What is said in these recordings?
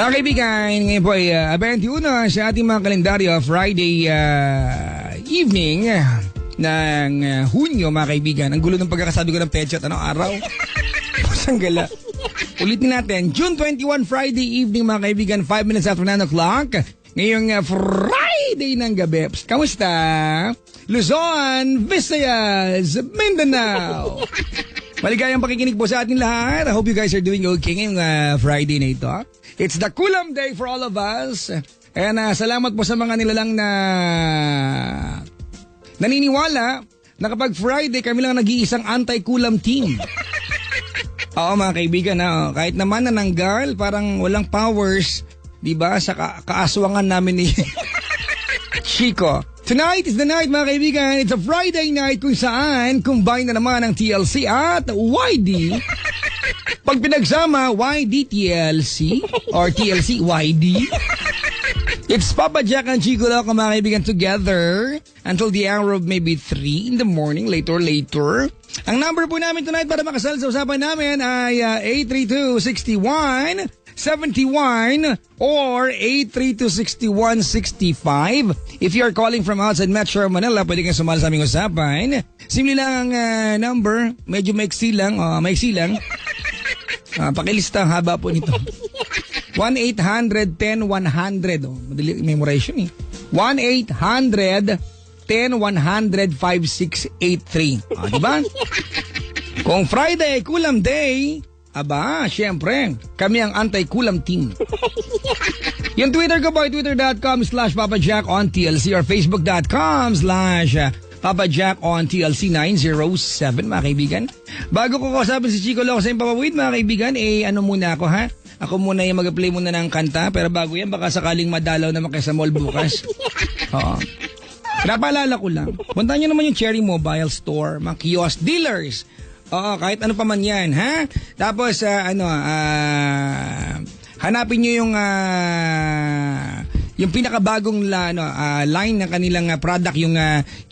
Mga kaibigan, ngayon po ay 21 sa ating mga kalendaryo, Friday evening ng Hunyo, mga kaibigan. Ang gulo ng pagkakasabi ko ng petsa at araw. Pusang gala. Ulitin natin, June 21, Friday evening, mga kaibigan, 5 minutes after 9 o'clock. Ngayong Friday ng gabi. Kamusta? Luzon, Visayas, Mindanao. Maligayang pakikinig po sa atin lahat. I hope you guys are doing okay ngayong Friday na ito. It's the Kulam Day for all of us. And salamat po sa mga nilalang na naniniwala na kapag Friday kami lang nag-iisang anti-kulam team. Oo mga kaibigan, kahit naman nananggal, parang walang powers, di ba, sa kaaswangan namin ni Chico. Tonight is the night, mga kaibigan. It's a Friday night kung saan combine na naman ang TLC at YD. Pag pinagsama, YD TLC or TLC YD. It's Papa Jack and Chico Loco, mga kaibigan, together until the hour of maybe 3 in the morning, later. Ang number po namin tonight para makasal sa usapan namin ay 832-6171 or 832-6165. If you are calling from outside Metro Manila, pwede kang sumali sa aming usapan. Simple lang ang number, medyo maiksi lang. Pakilista, haba po nito. 1-800-10-100. Madali memorization eh. 1-800-10-100-5683. Diba? Kung Friday ay Kulam Day, syempre, kami ang anti-kulam team. Yung Twitter ko po ay twitter.com/PapaJack on TLC or facebook.com/PapaJack on TLC 907, mga kaibigan. Bago ko kausapin si Chico Loco sa yung papawid, mga kaibigan, muna ako ha. Ako muna yung mag-play muna ng kanta, pero bago yan, baka sakaling madalaw naman kayo sa mall bukas. Oo. Napaalala ko lang, puntahan nyo naman yung Cherry Mobile Store, mga kiosk dealers. Oo, kahit ano pa man yan, ha? Tapos, hanapin nyo yung pinakabagong line ng kanilang product, yung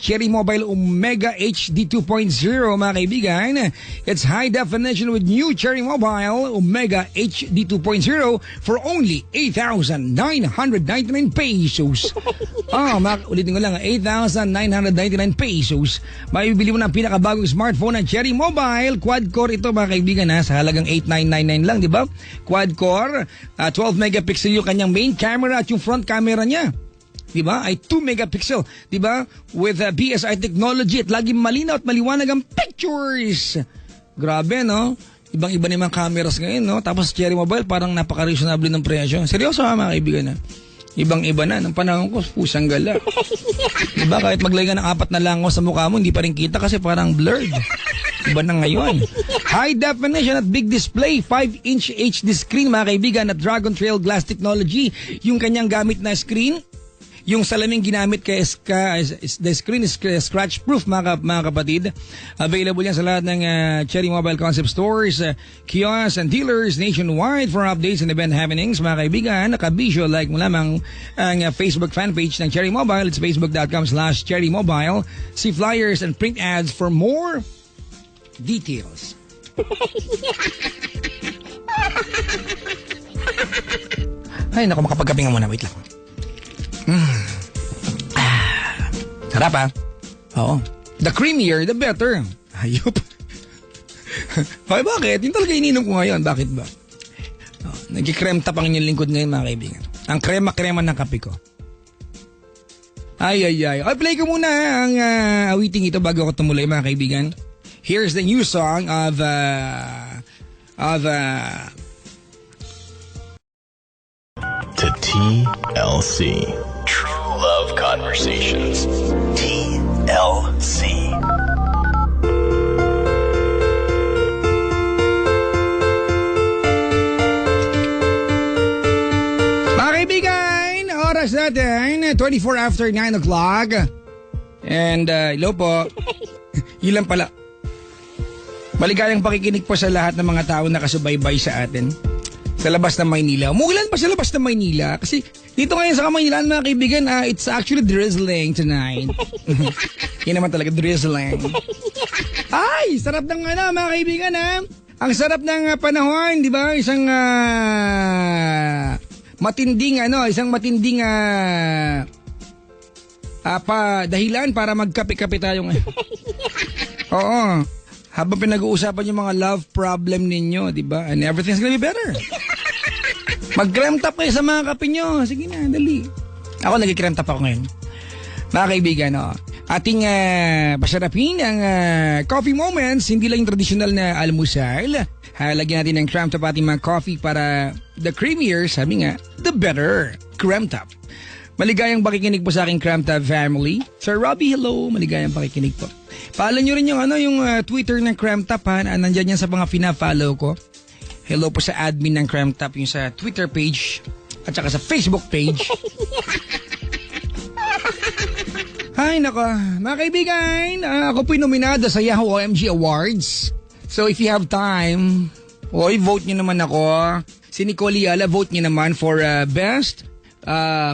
Cherry Mobile Omega HD 2.0, mga kaibigan. It's high definition with new Cherry Mobile Omega HD 2.0 for only 8,999 pesos. Ulitin ko lang, 8,999 pesos. Mabibili mo na ang pinakabagong smartphone ng Cherry Mobile. Quad-core ito, mga kaibigan, sa halagang 8,999 lang, di ba? Quad-core, 12 megapixel yung kanyang main camera at yung front camera niya, di ba, ay 2 megapixel, di ba, with BSI technology at lagi malinaw at maliwanag ang pictures. Grabe, no? Ibang-iba naman cameras ngayon, no? Tapos Cherry Mobile parang napaka-reasonable ng presyo. Seryoso mga kaibigan, Ibang-iba na. Ng panahon ko, pusang gala. Diba? Kahit maglagay ng 4 na langaw sa mukha mo, hindi pa rin kita kasi parang blurred. Iba na ngayon. High definition at big display. 5-inch HD screen, mga kaibigan, at Dragon Trail Glass technology. Yung kanyang gamit na screen, yung salaming ginamit kay the screen is scratch proof, mga kapatid. Available yan sa lahat ng Cherry Mobile Concept Stores, kiosks and dealers nationwide. For updates and event happenings, mga kaibigan, nakabisyo, like mo lamang ang Facebook fan page ng Cherry Mobile. It's facebook.com/Cherry Mobile. See flyers and print ads for more details. Ay, naku, makapagkapingan muna. Wait lang. Sarap Oo. The creamier, the better. Ayop. Ay, bakit? Yung talaga ininom ko ngayon. Bakit ba? Nagkikrem tap ang inyong lingkod ngayon, mga kaibigan. Ang krema-krema ng kape ko. Ay. Ay, play ko muna ang awiting ito bago ako tumuloy, mga kaibigan. Here's the new song of to TLC. True Love Conversations. TLC. Mga kaibigan, oras natin, 24 after 9 o'clock. And, hello po. Yun lang pala. Maligayang pakikinig po sa lahat ng mga tao na kasubaybay sa atin. Sa labas ng Maynila. Umuulan pa sa labas ng Maynila. Kasi dito ngayon sa Maynila, mga kaibigan, it's actually drizzling tonight. Yan naman talaga, drizzling. Ay, sarap ng mga kaibigan, Ang sarap ng panahon, di ba? Isang isang matinding dahilan para magkape-kape tayo ngayon. Oo. Habang pinag-uusapan yung mga love problem ninyo, di ba? And everything's gonna be better. Mag-creme top kayo sa mga kape nyo. Sige na, dali. Ako nag-creme top ako ngayon. Mga kaibigan, ating pasarapin ang coffee moments, hindi lang yung traditional na almusal. Lagyan natin ng creme top ating mga coffee para the creamier, sabi nga, the better creme top. Maligayang pakikinig po sa aking Creme Top family. Sir Robbie, hello. Maligayang pakikinig po. Follow nyo rin yung Twitter ng Creme Top ha. Nandyan yan sa mga pina-follow ko. Hello po sa admin ng Creme Top, yung sa Twitter page at saka sa Facebook page. Ay, nako. Mga kaibigan, ako po'y nominado sa Yahoo OMG Awards. So if you have time, vote nyo naman ako. Si Nicole Yala, vote nyo naman for Best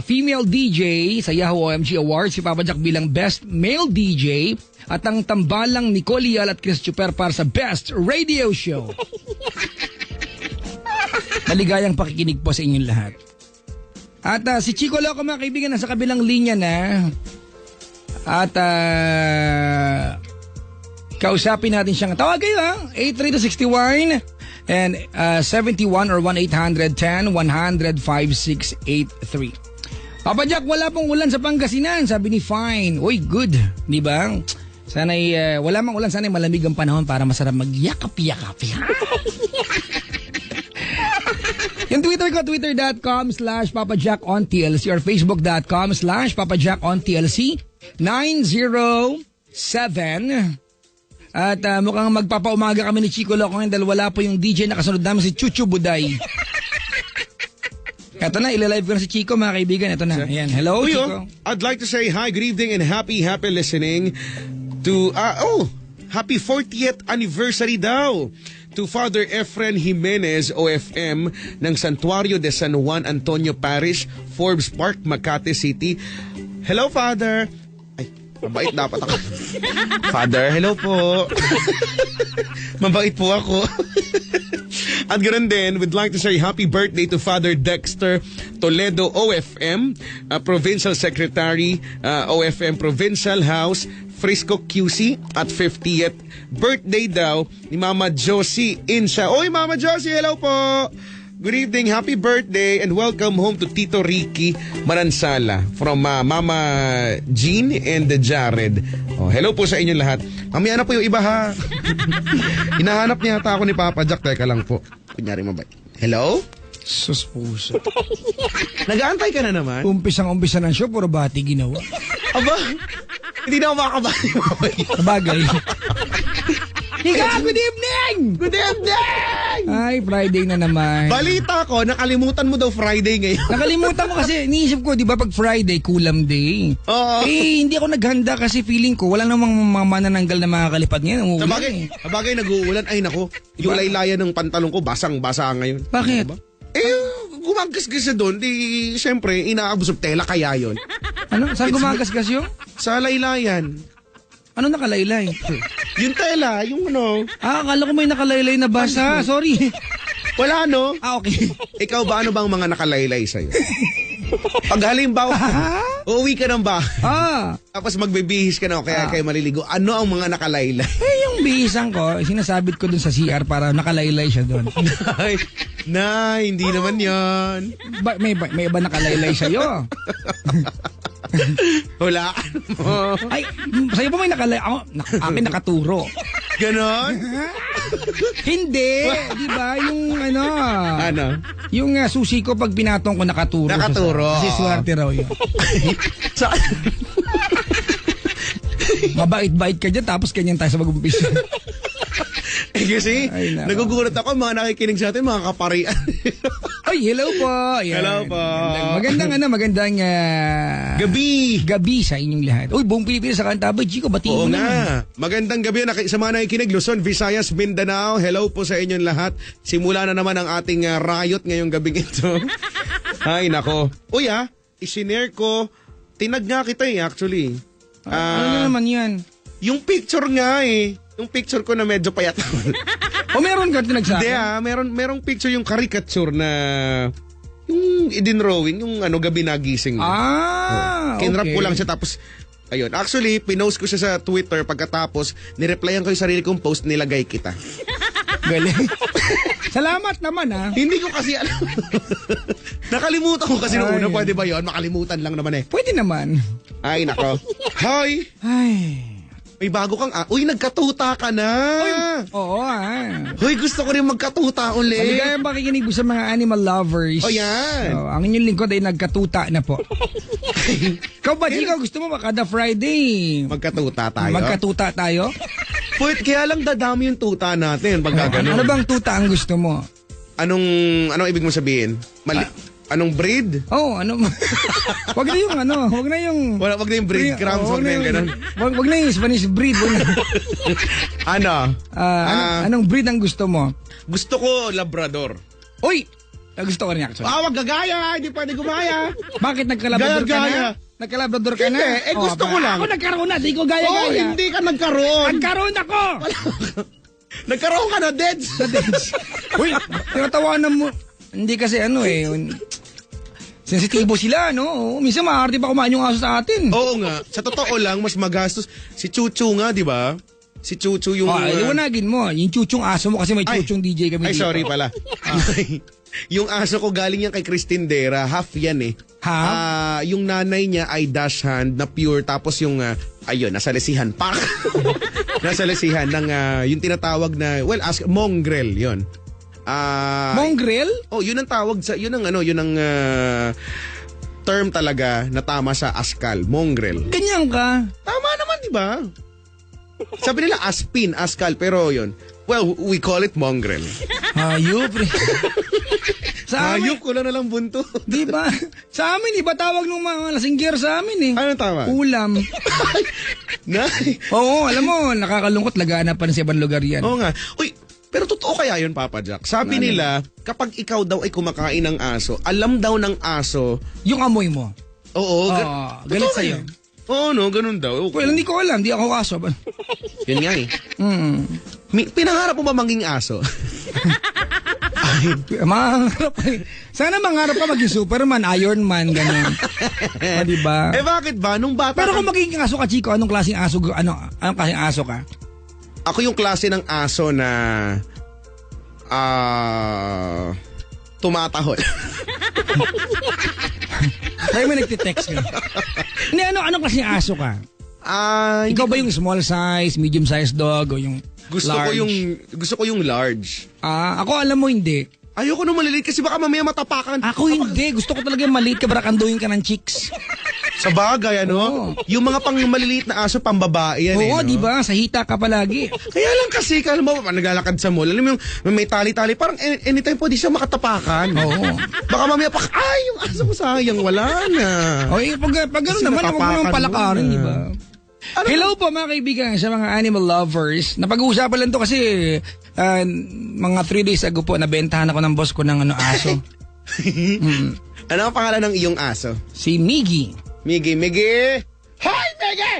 Female DJ sa Yahoo OMG Awards. Si Papa Jack bilang Best Male DJ. At ang tambalang Nicole Yala at Chris Chuper para sa Best Radio Show. Maligayang pakikinig po sa inyong lahat. At si Chico Loco, mga kaibigan, nasa kabilang linya na. At kausapin natin siyang. Tawag kayo 83261 and 71 or 1-800-10-100-5683. Papa Jack, wala pong ulan sa Pangasinan, sabi ni Fine. Uy, good, di ba? Sana'y wala mang ulan, sana'y malamig ang panahon para masarap magyakap-yakap. Yung Twitter ko, twitter.com/PapaJackOnTLC or Facebook.com/PapaJackOnTLC 907. At mukhang magpapaumaga kami ni Chico Loco dahil wala po yung DJ na kasunod namin, si Chuchu Buday. Ito na, ilalive ko na si Chico, mga kaibigan. Ito na. Ayan. Hello, Uyo, Chico. I'd like to say hi, good evening and happy listening to, happy 40th anniversary daw to Father Efren Jimenez, OFM, ng Santuario de San Juan Antonio Parish, Forbes Park, Makati City. Hello, Father. Ay, mabait dapat ako. Father, hello po. Mabait po ako. At ganoon din, we'd like to say happy birthday to Father Dexter Toledo, OFM, Provincial Secretary, OFM Provincial House, Frisco QC, at 50th birthday daw ni Mama Josie Insha. Oy, Mama Josie, hello po! Good evening, happy birthday, and welcome home to Tito Ricky Manansala from Mama Jean and Jared. Oh, hello po sa inyong lahat. Mamaya na po yung iba ha. Hinahanap niya yata ako ni Papa Jack. Teka lang po. Kunyari mabait. Hello? Sus puso. Nag-aantay ka na naman? Umpisang-umpisa ng show, puro bati ginawa. Aba, hindi na ako makakabati. Sabagay. Higa, good evening! Good evening! Ay, Friday na naman. Balita ko, nakalimutan mo daw Friday ngayon. Nakalimutan ko kasi, iniisip ko, di ba pag Friday, kulam day. Oo. Hindi ako naghanda kasi feeling ko, wala namang mga manananggal na mga kalipad ngayon. Sabagay, nag-uulan. Ay, nako. Yung laylayan ng pantalon ko, basang-basa ngayon. Bakit? Diba? Gumagasgas na doon. Di, siyempre, inaabusog tela kaya yon. Ano? Saan gumagasgas yung? Sa laylayan. Ano nakalaylay? Yung tela, yung ano. Akala ko may nakalaylay na basa. Sorry. Wala, no? Okay. Ikaw ba, ano bang mga nakalaylay sa'yo? Pag halimbawa, uuwi ka ng bahay. Tapos magbibihis ka na, kaya kayo maliligo. Ano ang mga nakalaylay? Yung bihisan ko, sinasabit ko dun sa CR para nakalaylay siya dun. Hindi naman yon. May iba nakalaylay sa'yo. Wala. Ay, sa'yo pa may nakalay. Akin nakaturo. Ganon? Hindi. Di ba? Yung Ano? Yung susi ko pag pinatong ko nakaturo. Nakaturo. Kasi swerte raw yun. Mabait-bait ka dyan tapos ganyan tayo sa mag-umpisa. Kasi nagugulat ako mga nakikinig sa atin, mga kaparian. Ay, hello po. Ayan. Hello po. Magandang gabi sa inyong lahat. Uy, buong Pilipinas sa Kantabay, Chico, batiin mo na. Magandang gabi sa mga nakikinig, Luzon, Visayas, Mindanao. Hello po sa inyong lahat. Simula na naman ang ating riot ngayong gabing ito. Ay, nako. Uy isinare ko, tinag nga kita actually. Ano naman yan? Yung picture nga Yung picture ko na medyo payat. O meron ka tinagsabi? Hindi merong picture yung caricature na yung yung idinrawing, yung gabi nagising mo. Kinrap ko lang siya tapos, ayun. Actually, pinost ko siya sa Twitter pagkatapos, nireplyan ko yung sarili kong post, nilagay kita. Galing. Salamat naman Hindi ko kasi alam. Nakalimutan ko kasi noong una, pwede ba yun? Makalimutan lang naman eh. Pwede naman. Ay, nako. Hoy! Ay. May bago kang... Uy, nagkatuta ka na! Oo Hoy, gusto ko rin magkatuta ulit. Maligayang pakikinig po sa mga animal lovers. O yan. So, ang inyong lingkod ay nagkatuta na po. Ikaw ba, Chico, gusto mo ba kada Friday? Magkatuta tayo? Magkatuta tayo? Pwede, kaya lang dadami yung tuta natin pag gano'n. Ano bang tuta ang gusto mo? Anong ibig mo sabihin? Anong breed? Wag na yung wag na yung... Wag na yung breadcrumbs, wag na yung gano'n. Wag na yung Spanish breed. Anong breed ang gusto mo? Gusto ko Labrador. Uy! Gusto ko rin actually. Wag gagaya, hindi pwede gumaya. Bakit nagkalabrador ka na? Gaya. Nagkalabrador ka na? Hindi, gusto ko lang. Ako nagkaroon na, di ko gaya-gaya. Hindi ka nagkaroon. Nagkaroon ako! Nagkaroon ka na, Deds. Uy, tinatawanan mo. Hindi kasi sensitibo sila, no? Minsan maaarte pa kumain yung aso sa atin. Oo nga. Sa totoo lang, mas magastos. Si Chuchu nga, di ba? Si Chuchu yung... Liwanagin mo. Yung chuchung aso mo kasi may chuchung DJ kami dito. Sorry pala. Yung aso ko galing yan kay Christine Dera. Half yan eh. Half? Yung nanay niya ay dachshund na pure. Tapos yung, nasa lesihan. Pak! Nasa lesihan ng, yung tinatawag na, mongrel yon. Mongrel? Yun ang tawag sa, yun ang term talaga na tama sa askal. Mongrel. Ganyan ka? Tama naman, di ba? Sabi nila aspin, askal, pero yun. Well, we call it mongrel. Hayop. Hayop ko lang nalang bunto. Di ba? Sa amin, iba tawag ng mga lasingger sa amin eh. Ano tama? Ulam. Nay. Oo, alam mo, nakakalungkot, laganap pa sa ibang lugar yan. Oo nga. Uy, pero totoo kaya yun, Papa Jack? Sabi nila, kapag ikaw daw ay kumakain ng aso, alam daw ng aso... Yung amoy mo. Oo. Galit sa'yo. Oo, ganun daw. Well, hindi ko alam, hindi ako aso. Yun nga eh. Pinangarap mo ba maging aso? Mangarap sana mangarap ka maging Superman, Iron Man, gano'n. Diba? Bakit ba? Nung bata... Pero kung magiging aso ka, Chico, anong klaseng aso ka? Ako yung klase ng aso na... tumatahol. Kaya may nagtitext ka. Hindi, anong klaseng aso ka? Ikaw ba yung small size, medium size dog, o yung large? Gusto ko yung large. Ako alam mo hindi. Ayoko nung maliliit kasi baka mamaya matapakan. Ako hindi. Gusto ko talaga yung maliit ka, barakanduhin ka ng chicks. Sa bagay, Yung mga pang maliliit na aso, pambabae yan. Oo, di ba? Sa hita ka palagi. Kaya lang kasi, alam mo, naglalakad sa mall, alam mo yung may tali-tali, parang anytime pwede siya makatapakan. Oo. Baka mamaya yung aso ko sayang, wala na. Pag gano'n naman, huwag mo naman palakarin, di ba? Hello po mga kaibigan sa mga animal lovers. Napag-uusapan lang to kasi mga 3 days ago po nabentahan ako ng boss ko ng aso. Ano ang pangalan ng iyong aso? Si Miggy. Miggy. Hi, Miggy!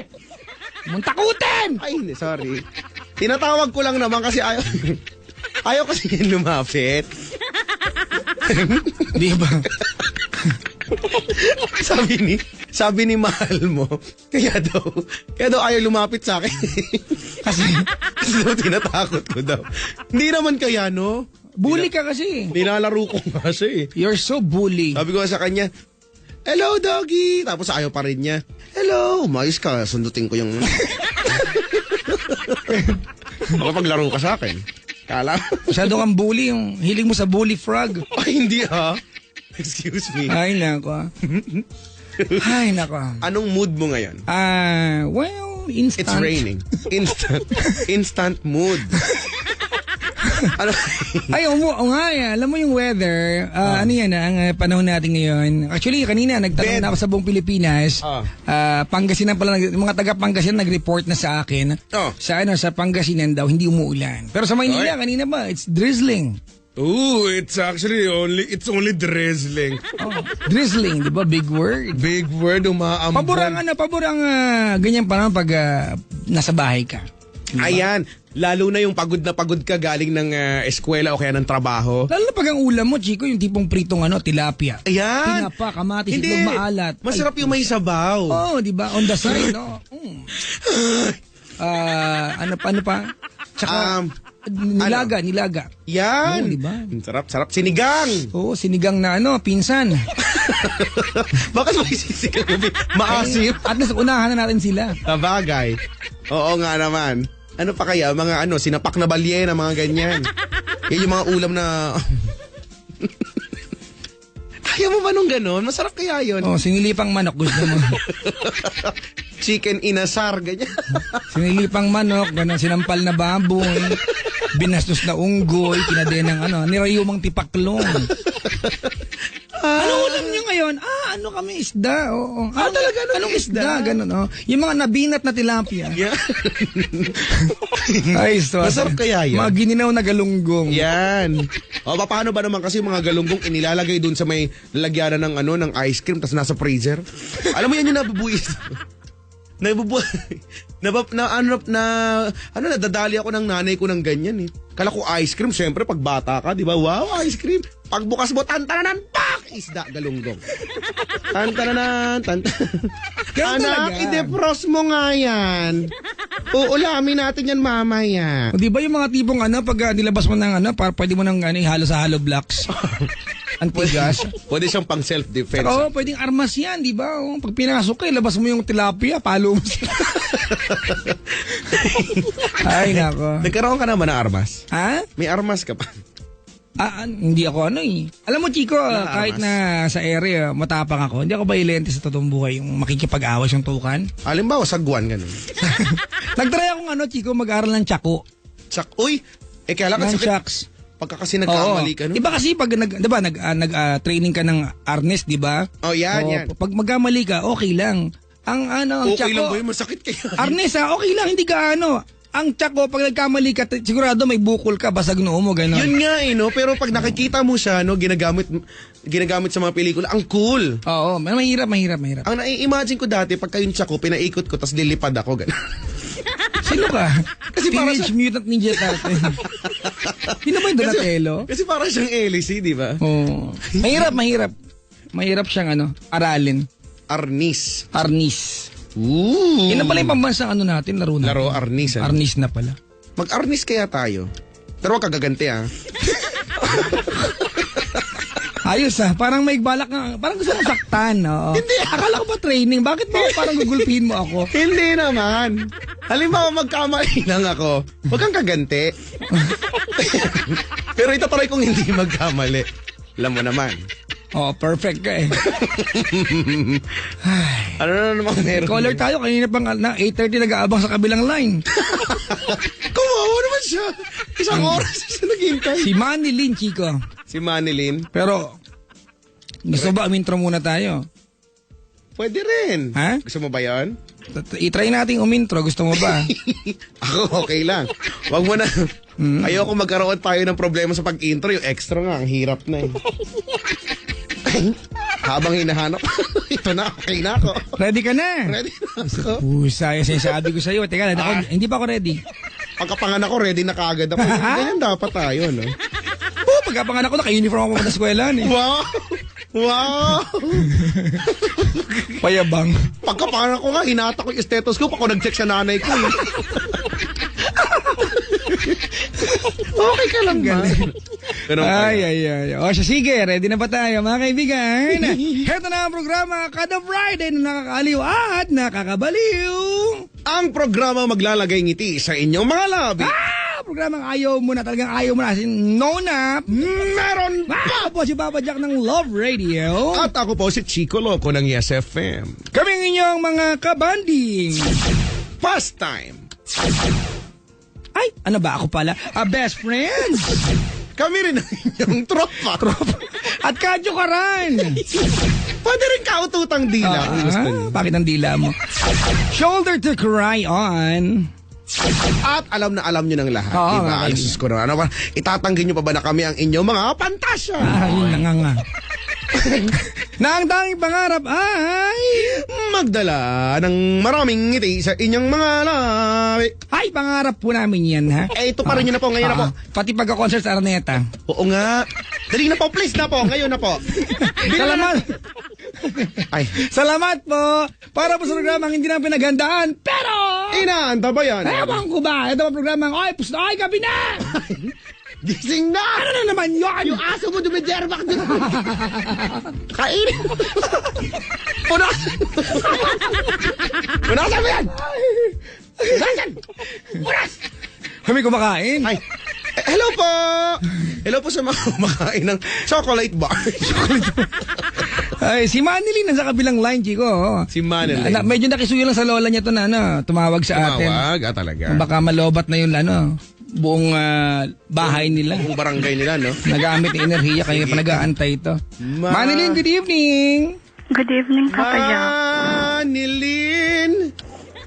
Muntakutin! Ay, hindi, sorry. Tinatawag ko lang naman kasi ayaw kasi yun lumapit. Di ba? Sabi ni mahal mo, kaya daw ayaw lumapit sa akin. kasi daw tinatakot ko daw. Hindi naman kaya, no? Bully ka kasi. Nilalaro ko nga siya eh. You're so bully. Sabi ko sa kanya, hello, doggy. Tapos ayaw pa rin niya. Hello, umayos ka. Sundutin ko yung... Mapaglaro ka sa akin. Kala? Masyado kang bully. Yung hiling mo sa bully frog. Ay, hindi ha. Excuse me. Ay, nako. Anong mood mo ngayon? Instant. It's raining. Instant mood. Ano? Alam mo yung weather, ano yan, ang panahon natin ngayon. Actually, kanina, nagtanong na ako sa buong Pilipinas. Pangasinan pala, mga taga Pangasinan nag-report na sa akin. Sa Pangasinan daw, hindi umuulan. Pero sa Maynila, kanina ba, it's drizzling. It's only drizzling. Drizzling, di ba? Big word. Big word, umaambon. Paborang ganyan pa naman pag nasa bahay ka. Diba? Ayan. Lalo na yung pagod na pagod ka galing ng eskwela o kaya ng trabaho. Lalo na pag ang ulam mo, Chico, yung tipong pritong tilapia. Ayan. Tinapa, kamatis, Hindi. itlog maalat. Masarap yung may sabaw. Oo, di ba? On the side, no? Ano pa? Tsaka, nilaga. Yan. Oo, diba? Sarap. Sinigang. Oo, sinigang na pinsan. Bakit may sisigang? Maasim. At least unahan na natin sila. Sabagay. Oo nga naman. Ano pa kaya? Mga sinapak na balyena, mga ganyan. Yan yung mga ulam na... Kaya mo ba nung ganon? Masarap kaya yun. Oh, sinilipang manok gusto mo. Chicken inasar, ganyan. Sinilipang manok, ganun, sinampal na baboy, binastos na unggoy, kinadena ng nirayumang tipaklong. Ano ulam nyo ngayon? Ano kami isda? Oo. Talaga, anong isda? Ganun, oh. Yung mga nabinat na tilapia. Yeah. Ay, so, Masarap kaya yan? mga gininaw na galunggong. Yan. O, paano ba naman kasi mga galunggong inilalagay dun sa may lalagyanan ng ng ice cream tas nasa freezer? Alam mo yan yung nabubuis. Nadadali ako ng nanay ko ng ganyan eh. Kala ko ice cream, syempre pag bata ka, di ba? Wow, ice cream. Pagbukas mo, tantananan, pak! Isda, galunggong. Tantananan, Ganun Anak, talaga. i-defrost mo nga yan. Uulamin natin yan mamaya. O, di ba yung mga tipong pag nilabas mo ng pwede mo nang ihalo sa hollow blocks. Antigas. Pwede siyang pang self-defense. Oo, pwedeng armas yan, di ba? Oh, pag pinasok ka, labas mo yung tilapia, palo mo siya. Ay, nako. Nagkaroon ka naman ng armas? Ha? May armas ka pa? Hindi ako Alam mo, Chico, kahit na sa area, matapang ako, hindi ako bailente sa totoong buhay, yung makikipag-awas yung tukan. Halimbawa, sagwan, ganun. Nagtry akong Chico, mag-aral ng tsako. Uy, kaya lang Ng sakit. shocks. Pagka kasi nagkamali ka, no? Iba kasi pag training ka ng arnes, di ba? Oh, yan. Pag magkamali ka, okay lang. Ang Okay tsako, lang ba yun? Masakit kaya. arnes okay lang, hindi ka Ang tsako, pag nagkamali ka, sigurado may bukol ka, basag noo mo, gano'n. Yun nga no? Pero pag nakikita mo siya, ginagamit sa mga pelikula, ang cool. Oo, mahirap. Ang nai-imagine ko dati, pagka yung tsako, pinaikot ko, tas lilipad ako, gano'n. Sino ka? Kasi para Teenage Mutant Ninja Turtle. Sino ba yung Donatello? Kasi parang siyang Elise, di ba? Oo. Mahirap. Mahirap siyang aralin. Arnis. Arnis. Ooh. Yan na pala yung pambansang natin, laro natin. Laro, arnis. Arnis na pala. Mag-arnis kaya tayo. Pero wag kagaganti Ayos parang may balak parang gusto mong saktan. Oo. Hindi. Akala ko ba training? Bakit ba parang gugulpihin mo ako? Hindi naman. Halimbawa magkamali lang ako, wag kang kaganti. Pero ito try kong hindi magkamali. Alam mo naman. Oh, perfect ka Ano na namang meron? Caller tayo, kanina pang 8:30 nag-aabang sa kabilang line. Kumawa naman siya. Isang oras siya naghintay. Si Manny Lin, Chico. Si Manilyn. Pero, gusto ba umintro muna tayo? Pwede rin. Ha? Gusto mo ba yun? I-try nating umintro, gusto mo ba? Ako, okay lang. Wag mo na. Ayoko magkaroon tayo ng problema sa pag-intro. Yung extra nga, ang hirap na eh. Habang hinahanap, ito na, okay na ako. Ready ka na? Ready na ako. Pusa, sinasabi ko sa'yo. Teka, hindi pa ako ready. Pagkapanganak ko, ready na kaagad ako. Ganyan dapat tayo, no? Pagkapanganak ko, naka-uniform ako sa eskwela. Wow! Wow! Payabang. Pagkapanganak ko nga, hinata ko yung stethoscope. Ako nag-check sa nanay ko. Okay ka lang ba? Ay. O siya, sige, ready na ba tayo mga kaibigan? Heto na ang programa kada Friday na nakakaaliw at nakakabaliw. Ang programa maglalagay ngiti sa inyong mga labi. Programang ayaw mo na, talagang ayaw mo na. No na. Meron pa! Ako po si Papa Jack ng Love Radio. At ako po si Chico Loco ng Yes FM. Kaming inyong mga kabanding. Pastime. Ay, ano ba ako pala? Best friends. Kami rin ang inyong tropa. At kadyo ka rin. Pwede rin kaututang dila kung gusto niyo. Bakit ang dila mo? Shoulder to cry on. At alam na alam nyo ng lahat. Oo, diba? nga, Alasus ko na. Ano ba? Itatanggi nyo pa ba na kami ang inyong mga pantasya? Yun na nga. Na ang tanging pangarap ay... Magdala ng maraming ngiti sa inyong mga labi. Ay, pangarap po namin yan, ha? Eh, ito pa rin yun na po, ngayon na po. Pati pagka-concert sa Araneta. Oo nga. Dali na po, please na po. Ngayon na po. Salamat! Ay, Salamat po! Para po sa programang hindi na pinaghandaan, pero... inaanta ba yan? Ewan ko ba? Ito ang programang, ay, pusto, ay, gabi na! Gising na! Ano na naman yun? Yung aso mo dumiderbak dun. Kainin! Punasan! Punasan mo yan! Punasan! Punas! Kami kumakain. Ay, hello po! Hello po sa mga kumakain ng chocolate bar. Ay, si Manilyn nasa kabilang line, Chico. Oh. Si Manilyn. Medyo nakisuyo lang sa lola niya to na tumawag sa atin. Tumawag, talaga. Baka malobat na yung buong bahay nila. Buong barangay nila, no? Nagamit ng enerhiya kaya pa nag-aantay ito. Manilyn, good evening! Good evening, Papa Jack. Manilyn,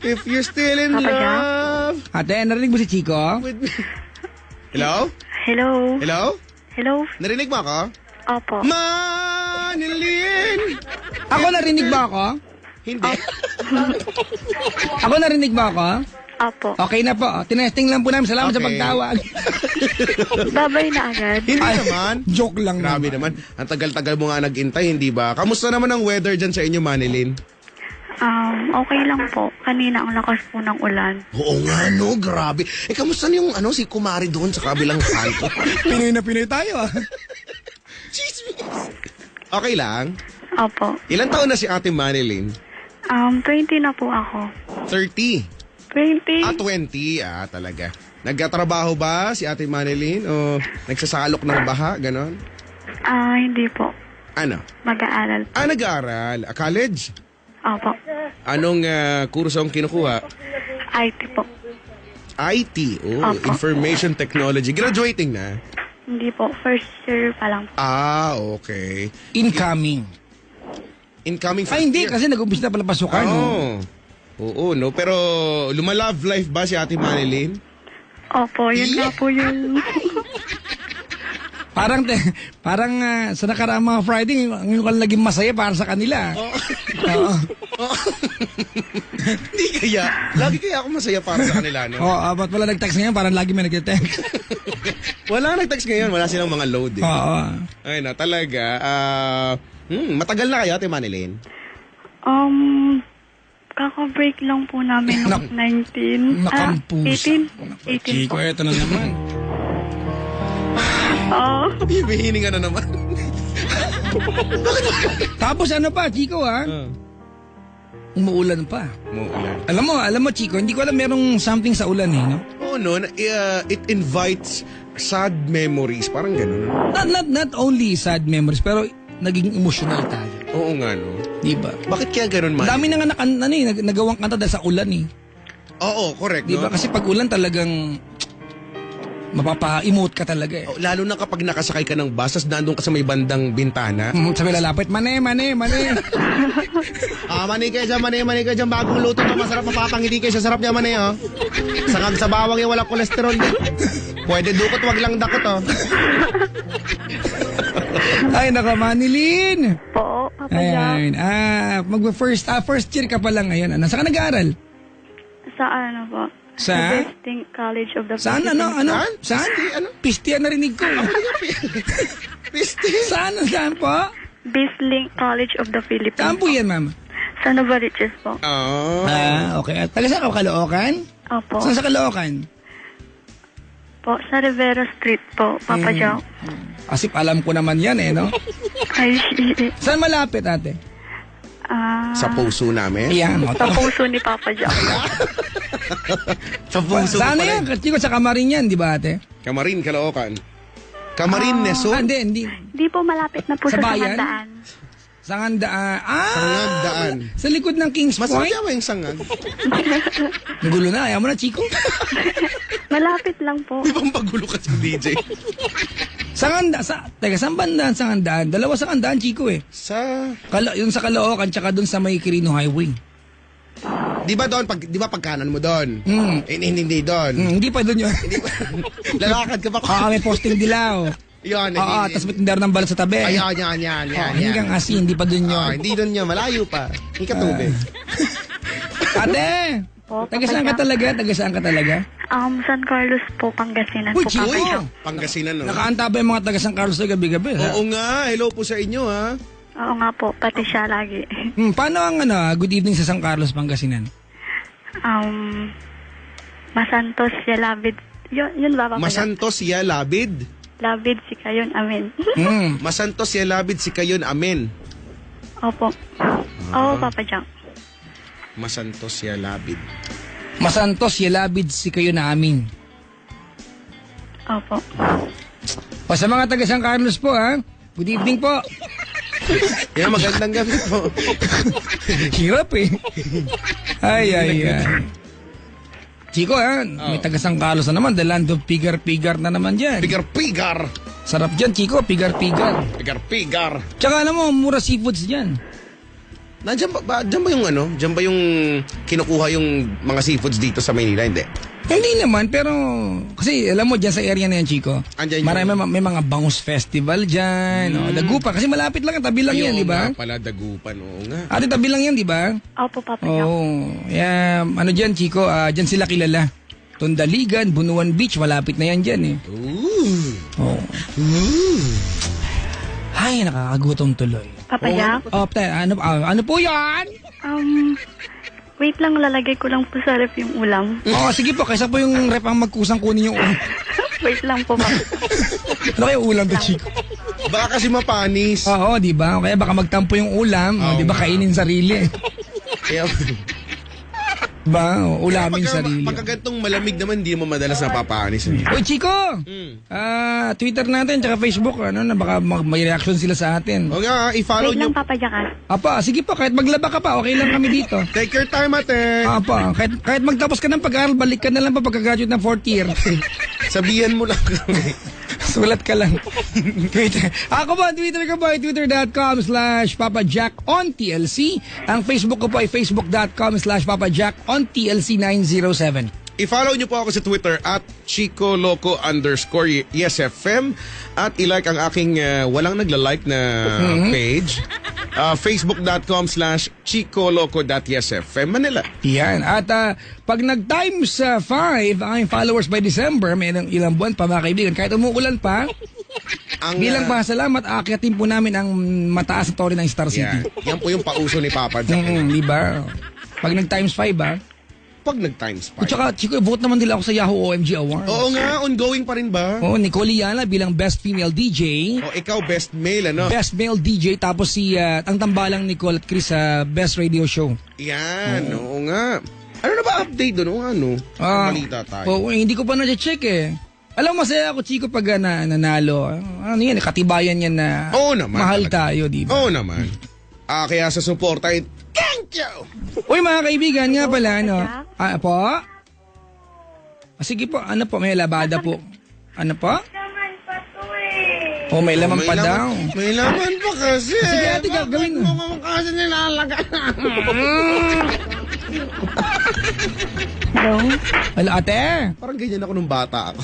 if you're still in Papa Jack? Ah. love Ate, narinig mo si Chico? with me. Hello? Hello? Hello? Hello? Narinig mo ako? Opo. Manilyn! Ako narinig ba ako? Hindi. Ako narinig ba ako? Opo. Okay na po. Tinesting lang po namin. Salamat sa Okay. pagtawag. Babay na agad. Hindi Ay, naman. Joke lang Grabe naman. Ang tagal-tagal mo nga nagintay, hindi ba? Kamusta naman ang weather dyan sa inyo, Manilyn? Okay lang po. Kanina ang lakas po ng ulan. Oo nga, no? Grabe. Eh, kamusta na yung si Kumari doon sa kabilang kanto? Pinoy na Pinoy tayo. Chismis. Okay lang. Opo. Ilan taon na si Ate Manilyn? 20 na po ako. 30. 20? 20. Talaga. Nagkatrabaho ba si Ate Manilyn? O nagsasalok ng baha? Ganon? Hindi po. Ano? Mag-aaral. Nag-aaral. College? Opo. Anong kurso ang kinukuha? IT po. IT. Opo. Information Technology. Graduating na? Hindi po. First year pa lang. Okay. Incoming. Incoming Ay, hindi. year. Kasi nag-umpisa na pala pasukan. Oo, no? Pero lumalove life ba si Ate Manilyn? Opo. Yun nga po yung... Parang sa nakaraang mga Friday, ngayon ka lang naging masaya para sa kanila. Oo. Hindi kaya. Lagi kaya ako masaya para sa kanila, no? Oo, ba't wala nag-text ngayon? Parang lagi may nag-text. Wala nag-text ngayon. Wala silang mga load, eh. Oo. Ay na, talaga. Matagal na kayo, Ate Manilyn? Kaka-break lang po namin noong 19. Nakampus. 18. 18 Chico, po. eto na naman. Bibihinin ka na naman. Tapos ano pa, Chico, ha? Umuulan pa. Muulan. Alam mo, Chico, hindi ko alam merong something sa ulan, eh, no? Oo, no? It invites sad memories. Parang ganun. Not only sad memories, pero naging emotional tayo. Oo nga, no? Di ba? Bakit kaya ganun, man? Dami na nga nagawang kanta dahil sa ulan, eh. Oo, correct, Di ba? no? Kasi pag ulan talagang mapapa-emote ka talaga, eh. Lalo na kapag nakasakay ka ng bus, tas nandun ka sa may bandang bintana. Sabi lalapit, mane. Mani kayo dyan, mani kayo dyan. Bagong luto na masarap, mapapangiti kayo sa sarap niya, mani, oh. Sangag sa bawang yan, wala kolesterol. Pwede dukot, wag lang dakot, oh. Ay, naka, Manilyn. Po, Papa Jack. Ayun. First year ka pa lang ngayon. Saan ka nag-aaral? Sa ano po? Sa? Westing College of the Saan? Philippines. Saan? Ano? Pistia narinig ko. Piste. Saan po? Bisling College of the Philippines. Saan po yan, mama? Sa Novaliches po. Oh. Okay. Taga saan ka? Caloocan? Opo. Saan sa Caloocan? Po, sa Rivera Street po, Papa Jack. Asip alam ko naman yan, eh, no? Ay, shit. Saan malapit, ate? Sa puso namin? Ayan. Sa puso ni Papa Jack. Sa puso Saan pa yan? rin. Chico, sa Kamarin yan, di ba, ate? Kamarin, Caloocan. Kamarin, Neso. Hindi. Di po malapit na po Sa sa bayan? Sangandaan. Sangandaan. Sangandaan. Sa likod ng Kings Masarap Point? yawa yung sangag. Nagulo na. Ayaw mo na, Chico. Malapit lang po. Di ba magulo ka sa DJ? Teka, saan bandaan Sangandaan? Dalawa Sangandaan, Chico, eh. Yung sa Caloocan, tsaka dun sa may Quirino Highway. Di ba doon, di ba pagkanan mo doon? Hindi doon. Hindi pa dun yun. Lalakad ka pa. May posting dilaw. Yan, Oo, tapos may tindero ng balat sa tabi. Ayan, yan. Hanggang asi, hindi pa dun yun. Hindi doon yun, malayo pa. Hindi ka tubig. Ate, Po, taga saan ka talaga? Taga saan ka talaga? San Carlos po, Pangasinan Uy, po, Chico! Papa Jack. Pangasinan, no? Nakaanta ba yung mga taga San Carlos na gabi-gabi? Ha? Oo nga, hello po sa inyo, ha? Oo nga po, pati siya lagi. Paano ang good evening sa San Carlos, Pangasinan? Masantos, Yalabid. Yun ba, Papa Jack? Masantos ya labid. Labid si kayon, amin. Masantos ya labid si kayon, amen. Opo. Oo, Papa Jack. Masantos ya labid. Masantos, yalabid si kayo na amin. Opo. O sa mga taga San Carlos po, ha? Good evening po. Yan, magandang gabi po. Hirap eh. Ay. Chico, ha? May taga San Carlos na naman. The land of pigar-pigar na naman dyan. Pigar-pigar. Sarap dyan, Chico. Pigar-pigar. Pigar-pigar. Tsaka alam mo, mura seafoods dyan. Nandiyan dyan ba yung ano? Dyan ba yung kinukuha yung mga seafoods dito sa Maynila? Hindi. Hindi naman, pero kasi alam mo dyan sa area na yan, Chico. Andyan Marami may mga bangus festival dyan. Dagupan. Kasi malapit lang, tabi lang yan, di ba? Nga pala, dagupan. Oo nga. Ate, tabi lang yan, di ba? Opo, Papa Jack. Oo. Yeah, ano dyan, Chico? Dyan sila kilala. Tondaligan, Bunuan Beach, malapit na yan dyan eh. Oo. Ay, nakakagutom tuloy. Papa Jack? Ano po yan? Wait lang, lalagay ko lang po sa ref yung ulam. Sige po, kaysa po yung rep ang magkusang kunin yung ulam. Wait lang po, Papa. Ano kayo ulam to, Chico? Baka kasi mapanis. Oo, di ba? Kaya baka magtampo yung ulam, di ba kainin sarili. Kaya, Ba? Ulamin sarili. pagkagantong malamig naman, hindi mo madalas napapanis. Uy, Chico! Twitter natin, tsaka Facebook, baka may reaction sila sa atin. O nga, i-follow Wait nyo. lang, Papa Jack. Sige po, kahit maglaba ka pa, okay lang kami dito. Take your time, ate. Kahit magtapos ka ng pag-aaral, balik ka na lang pa pagka-graduate ng 4th year. Sabihan mo lang kami. Sulat ka lang. Twitter. Ako po, Twitter ko po ay twitter.com/PapaJackOnTLC. Ang Facebook ko po ay facebook.com/PapaJackOnTLC907. I-follow nyo po ako sa Twitter at ChicoLoco_YesFM at i-like ang aking walang nagla-like na page. Facebook.com/ChicoLoco.YesFM Manila. Yan. At pag nag-times 5 ang aking followers by December, may ilang buwan pa mga kaibigan, kahit umuulan pa, bilang pasalamat, aakyatin po namin ang mataas na torre ng Star City. Yan po yung pauso ni Papa Jack. Di ba? Pag nag-times 5 Pag nag-times At 5. saka, Chico, vote naman nila ako sa Yahoo OMG Award. Oo nga, ongoing pa rin ba? Nicole Yana bilang Best Female DJ. O ikaw, best male, ano? Best Male DJ. Tapos ang tambalang Nicole at Chris sa Best Radio Show. Yan, oo nga. Ano na ba update doon? O ano? Balita tayo. Hindi ko pa na-check eh. Alam mo, masaya ako, Chico, pag nanalo. Ano yan, katibayan yan na Oo naman, mahal talaga. tayo, di ba? Oo naman. Kaya sa support ay thank you! Uy, mga kaibigan, nga pala, po? Sige po, may labada po. Ano po? Naman pa to eh. May laman pa daw. May laman pa kasi. Sige, ate, gagawin mo. Bakit mo kasi nilalaga? Hello? Hello, ate? Parang ganyan ako nung bata ako.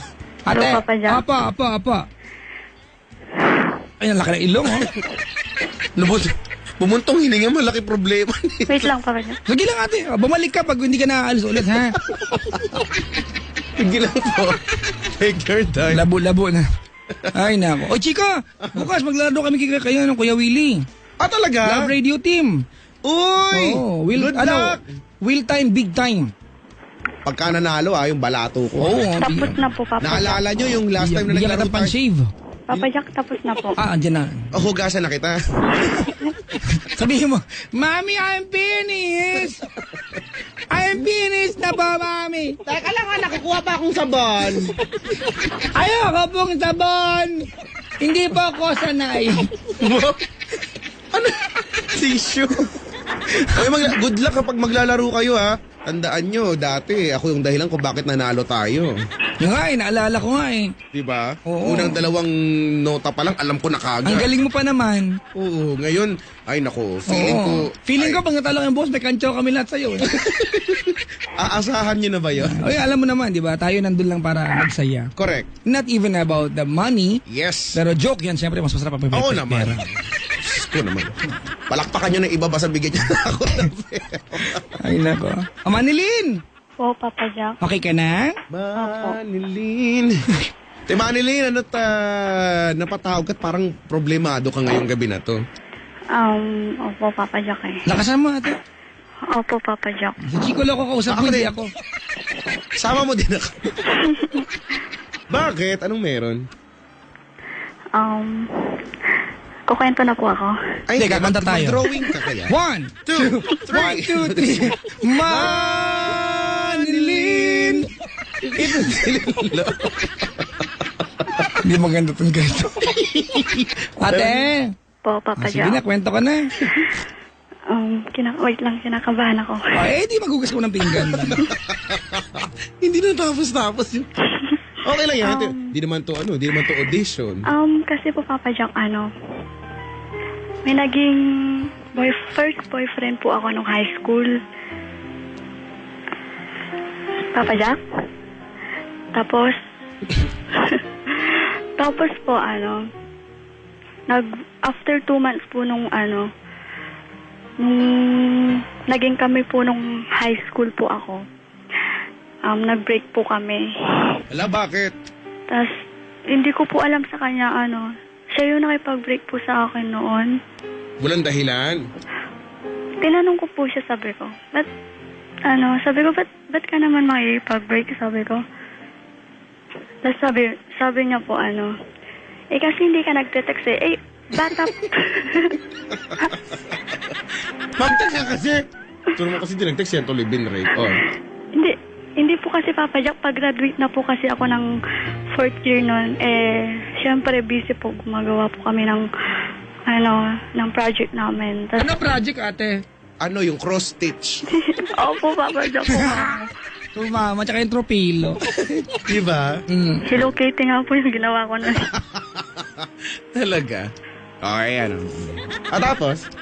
Ate? Hello, Papa Jack. Apa. Ay, ang laki ng ilong, Lubot. Bumuntong hininga, malaki problema. Wait lang, Papa Jack. Sige lang, ate. Bumalik ka pag hindi ka naaalis ulit, ha? Sige lang po. Take your time. Labo na. Ay, nako. O, Chica, bukas maglalaro kami kayo ng Kuya Willie. Talaga? Love Radio Team. Uy! Good luck! Will time, big time. Pagka nanalo, yung balato ko. Tapos na po, Papa Jack. Naalala nyo yung last time na Bigyan naglaro kita ng pan-shave. Papa Jack, tapos na po. Andyan na. Hugasan na kita. Sabihin mo, Mami, I'm finished! I'm finished na po, Mami! Teka lang, nakukuha pa akong sabon. Ayoko pong sabon! Hindi po ako sanay. Ano? Tissue. Good luck kapag maglalaro kayo, ha. Tandaan nyo, dati ako yung dahilan kung bakit nanalo tayo. Yung nga naalala ko nga Diba? Oo. Unang dalawang nota pa lang, alam ko na kagad. Ang galing mo pa naman. Oo, ngayon, ay nako, feeling ko... Feeling ko pag natalo yung boss, may kantsaw kami lahat sa'yo. Aasahan nyo na ba yun? Oy, alam mo naman, di ba? Tayo nandun lang para magsaya. Correct. Not even about the money. Yes. Pero joke yan, siyempre mas masarap ang Oo pera. naman. Diyos ko naman. Palakpakan nyo na iba basta bigyan nyo na ako ng pera. Ay, nako. O, Manilin! Po, Papa Jack. Okay ka na? Manilin. Te Manilin, napatawag ka at parang problemado ka ngayong gabi na to. Opo, Papa Jack eh. Lakasan mo, ate. Opo, Papa Jack. Si Chico Loco kausap mo, Ako hindi rin. ako. Sama mo din ako. Bakit? Anong meron? Kukwento na po ako. Ay, Teka, kanta tayo. Mag-drawing ka kaya? 1, 2, 3. Manilin! Hindi maganda itong ganito. Ate! Po, Papa Sige na, Jack. kwento ka na. Wait lang, kinakabahan ako. Di magugas ko ng pinggan. Hindi na tapos yun. Okay lang yan. Di naman to audition. Kasi po, Papa Jack, may naging first boyfriend po ako nung high school. Papa Jack? Tapos, tapos po, after 2 months po nung naging kami po nung high school po ako, nag-break po kami. Wala, bakit? Tapos, hindi ko po alam sa kanya, siya yung nakipag-break po sa akin noon. Walang dahilan. Tinanong ko po siya, sabi ko, ba't ka naman makipag-break, sabi ko. Tapos sabi niya po, kasi hindi ka nagte-text eh. Bata. Mag-text ka kasi. Turo mo kasi di nag-text yan, tuloy binrate. Oh. Hindi po kasi, Papa Jack, pag-graduate na po kasi ako ng 4th year noon, syempre busy po, gumagawa po kami ng project namin. Tas, Ano project, ate? Ano yung cross-stitch? Opo, Papa Jack po. Tumama, tsaka yung tropilo. Diba? Hello Kitty nga po yung ginawa ko na. Talaga? Okay, tapos?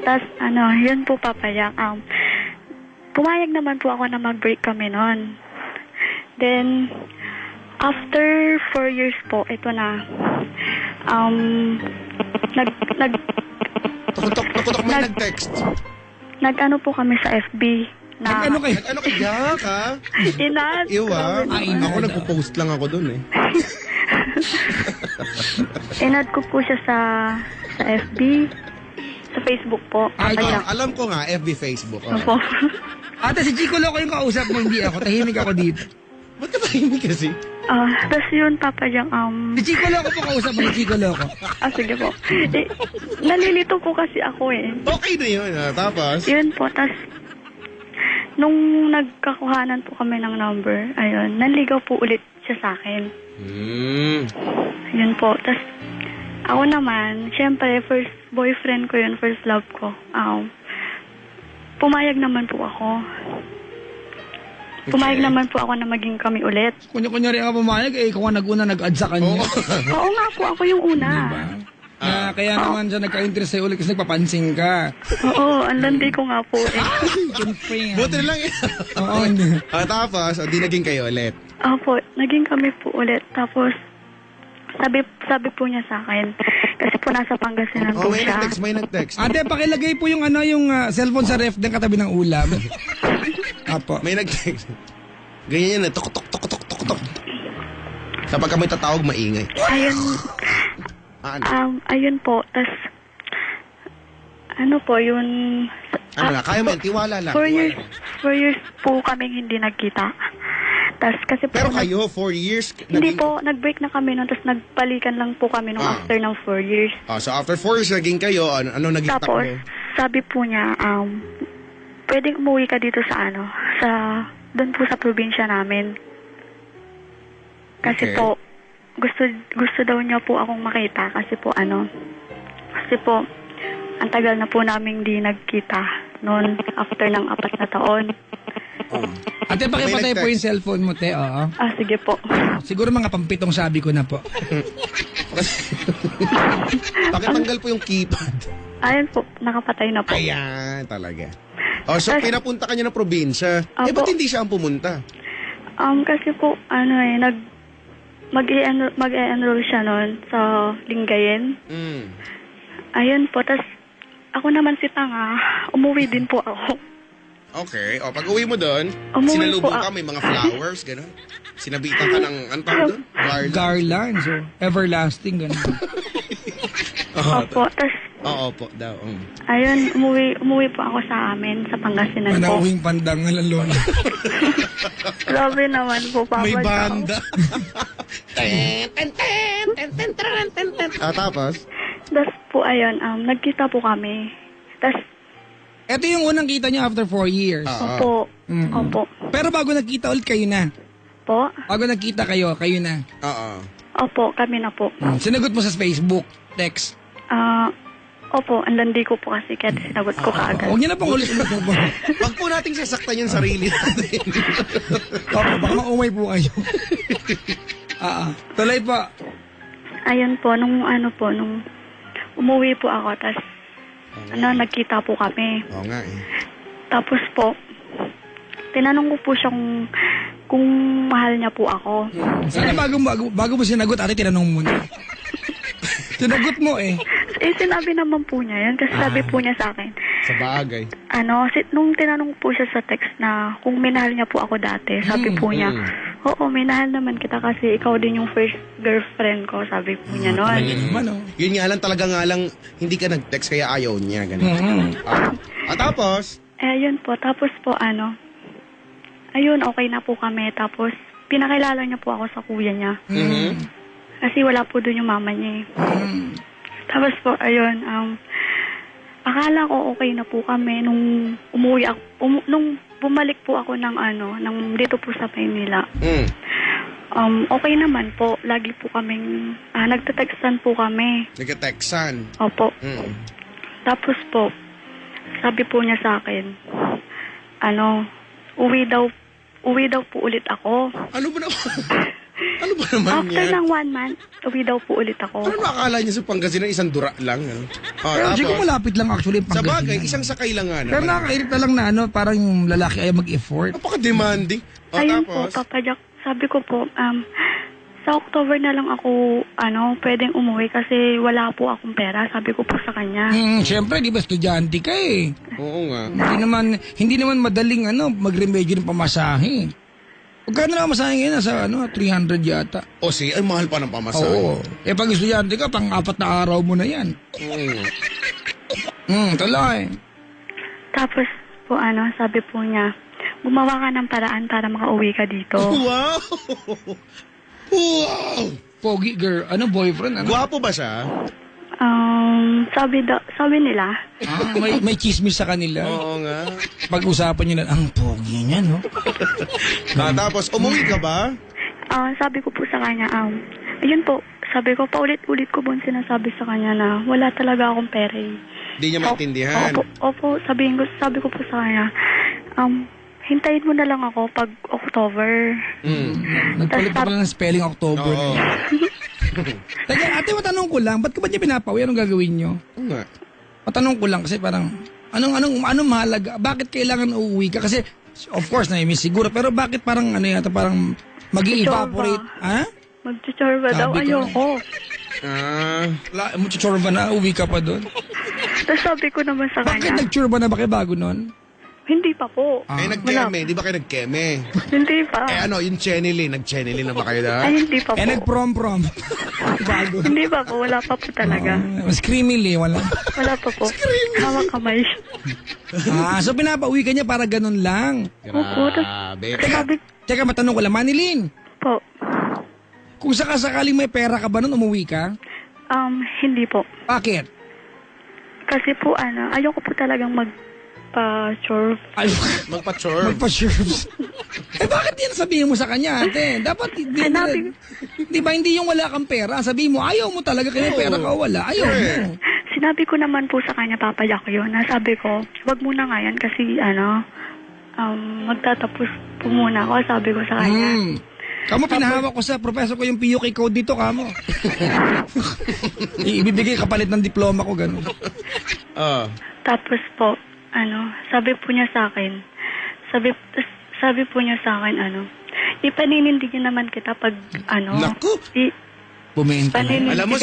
Tas, yun po, Papa Jack. Pumayag naman po ako na mag-break kami noon. Then, after 4 years po, ito na, Tukutok may nag-text. nag-ano po kami sa FB. Na, Ano kayo? Ano kaya ka? Inad. Iwa. Inad. Ako nagpo-post lang ako dun eh. Inad ko po siya sa FB, sa Facebook po. Ay, Papa Jack. Alam ko nga, FB, Facebook. Oh. Opo. Ate, si Chico Loco yung kausap mo, hindi ako. Tahimik ako dito. Ba't ka tahimik kasi? Tapos yun, Papa Jack, Si Chico Loco po kausap mo, si Chico Loco. sige po. Nalilito po kasi ako eh. Okay na yun. Tapos? Yun po, tas nung nagkakuhanan po kami ng number, ayun, nanligaw po ulit siya sa akin. Yun po, tas ako naman, syempre, first boyfriend ko yun, first love ko. Pumayag naman po ako. Pumayag naman po ako na maging kami ulit. Kunya-kunya rin ako pumayag, ikaw nga nag-una nag-add sa kanya. Oo nga po, ako yung una. Diba? Kaya naman siya nagka-interest sa'yo ulit kasi nagpapansin ka. Oo, ang landi ko nga po eh. Siyempre. Buti na lang yun. Oo, hindi. Tapos, di naging kayo ulit. Opo, naging kami po ulit. Tapos, sabi po niya sa akin, kasi po nasa Pangasinan po May siya. nag-text. Ate, pakilagay po yung cellphone sa ref din katabi ng ulam. Apo. May nag-text. Ganyan yan, tok. Kapag ka may tatawag, maingay. Ayun, ayun po, tas, po, yun, Kaya mo yan, tiwala lang. 4 years po kaming hindi nagkita. Tas, kasi po, Pero kayo, 4 years? hindi po, nag-break na kami nun, tas nagpalikan lang po kami nung after ng 4 years. So after 4 years naging kayo, ano naging Tapos, takbo? sabi po niya, pwedeng umuwi ka dito sa doon po sa probinsya namin. Kasi Okay. po, gusto daw niya po akong makita kasi po kasi po, ang tagal na po naming di nagkita noon after ng 4 na taon. Ate, pakipatay May po yung cellphone mo, te. Oo. Sige po. Siguro mga pampitong sabi ko na po. Pakitanggal po yung keypad. Ayun po, nakapatay na po. Ayan, talaga. Oh, so Tas- pinapunta ka niya ng probinsya. Eh, Apo. ba't hindi siya ang pumunta? Kasi po, mag-e-enroll siya noon sa Lingayen. Mm. Ayun po, tas ako naman si Tanga, umuwi din po ako. Okay. O, pag uwi mo doon, Umuwi sinalubong po ka, may mga flowers, gano'n. Sinabitan ka ng, ano tawag doon? Garland, so everlasting, ganun. Opo, tas Oo po daw. ayun, umuwi po ako sa amin, sa Pangasinan po. Manawing pandangal ang lola. Grabe naman po, Papa. May Chow. banda. Tapos? Tas po, ayun, nagkita po kami. Tas, Ito yung unang kita niyo after 4 years. opo, opo. Pero bago nagkita ulit kayo na. Po, Bago nagkita kayo na. Oo. opo, kami na po. Sinagot mo sa Facebook, text. Opo, ang landi ko po kasi kaya sinagot ko kaagad. Huwag niyo na pong ulit-ulit mo. Wag po nating sasaktan yung sarili natin. Opo, baka maumay po kayo. Tuloy po. Ayun po, nung umuwi po ako, tas nagkita po kami. Oo nga eh. Tapos po, tinanong ko po siya kung mahal niya po ako. Sana bago mo sinagot, ate, tinanong mo na. Sinagot mo eh. Sinabi naman po niya yan, kasi sabi po niya sa akin, Sa bagay. nung tinanong po siya sa text na kung minahal niya po ako dati, sabi po niya, oo, minahal naman kita kasi ikaw din yung first girlfriend ko, sabi po niya noon. Yun nga lang talaga hindi ka nag-text kaya ayaw niya. Ganun. Tapos? Ayun po, tapos po ayun, okay na po kami, tapos pinakilala niya po ako sa kuya niya. Kasi wala po doon yung mama niya eh. Tapos po, ayun, akala ko okay na po kami nung umuwi ako, nung bumalik po ako ng dito po sa Maynila. Okay naman po, lagi po kaming, nagtatextan po kami. Nagka-textan. Opo. Tapos po, sabi po niya sa akin, uwi daw po ulit ako. Ano ba naman After yan? ng 1 month, uwi daw po ulit ako. Ano akala niya sa Pangasinan? Isang dura lang. Ano? Pero siguro malapit lang actually yung Sa Pangasinan. bagay, isang sakay lang nga Pero naman. nakakairita lang na parang yung lalaki ay mag-effort. Napaka-demanding. Ayun Tapos? po, Papa Jack, sabi ko po, sa October na lang ako, pwedeng umuwi kasi wala po akong pera. Sabi ko po sa kanya. Siyempre, di ba estudyante ka eh. Oo nga. Hindi naman madaling mag-remedyo ng pamasahe. Magkano na masahe ngayon? Nasa 300 yata. O ay mahal pa ng pamasahe. Oo. Pag estudyante ka, pang-4 na araw mo na yan. Talay. Tapos po, sabi po niya, gumawa ka ng paraan para makauwi ka dito. Wow! Wow! Pogi girl. Boyfriend? Gwapo ba siya? Sabi nila, May chismis sa kanila. Oo nga. Pag-usapan nyo na, ang pogi niya, no? Tapos, umuwi ka ba? sabi ko po sa kanya, ayun po, sabi ko, paulit-ulit ko po sinasabi sa kanya na wala talaga akong pera eh. Hindi niya maintindihan. Opo, sabi ko po sa kanya, hintayin mo na lang ako pag October. Nagpalit pa pala ng spelling October. Oo. Teka, ate, matanong ko lang, ba't ka ba niya pinapawi? Anong gagawin nyo? Oo nga. Matanong ko lang kasi parang, anong mahalaga? Bakit kailangan uuwi ka? Kasi, of course, na-miss siguro, pero bakit parang, parang mag-i-evaporate? Ha? Magchuchorba daw, Sabi ko ayoko. Muchachorba na, uwi ka pa doon. Tapos sabi ko naman sa Bakit kanya, nagchorba na ba kayo bago nun? hindi pa po. Nagkeme. Di ba kayo nagkeme? Hindi pa. Yung Chenely. Nag-Chenely na ba kayo da? Ay, hindi pa po. Nag-prom. Bago. Hindi pa po, wala pa po talaga. Screamily, wala. Wala pa po. Hawak kamay. So pinapauwi ka niya para ganun lang. Opo, Grabe. Teka, matanong ko lang, Manilin, po. kung sakasakaling may pera ka ba nun, umuwi ka? Hindi po. Bakit? Kasi po, ayoko po talagang magpa-chore. Ay, Magpa-chore. magpa-serves. Bakit yan sabihin mo sa kanya, ate? Dapat, di ba hindi yung wala kang pera? Sabihin mo, ayaw mo talaga kaya may pera ka o wala. Ayaw mo. Sinabi ko naman po sa kanya, Papa Jack, yun. Sabi ko, wag muna nga yan kasi, magtatapos po muna ako. Sabi ko sa kanya. Kamo, pinahawak ko sa professor ko yung PUK code dito, kamo. Ibibigay kapalit ng diploma ko, gano'n. Tapos po, sabi po niya sa akin, sabi po niya sa akin, ipaninindigan naman kita pag, Naku! Bumenta na. Alam mo,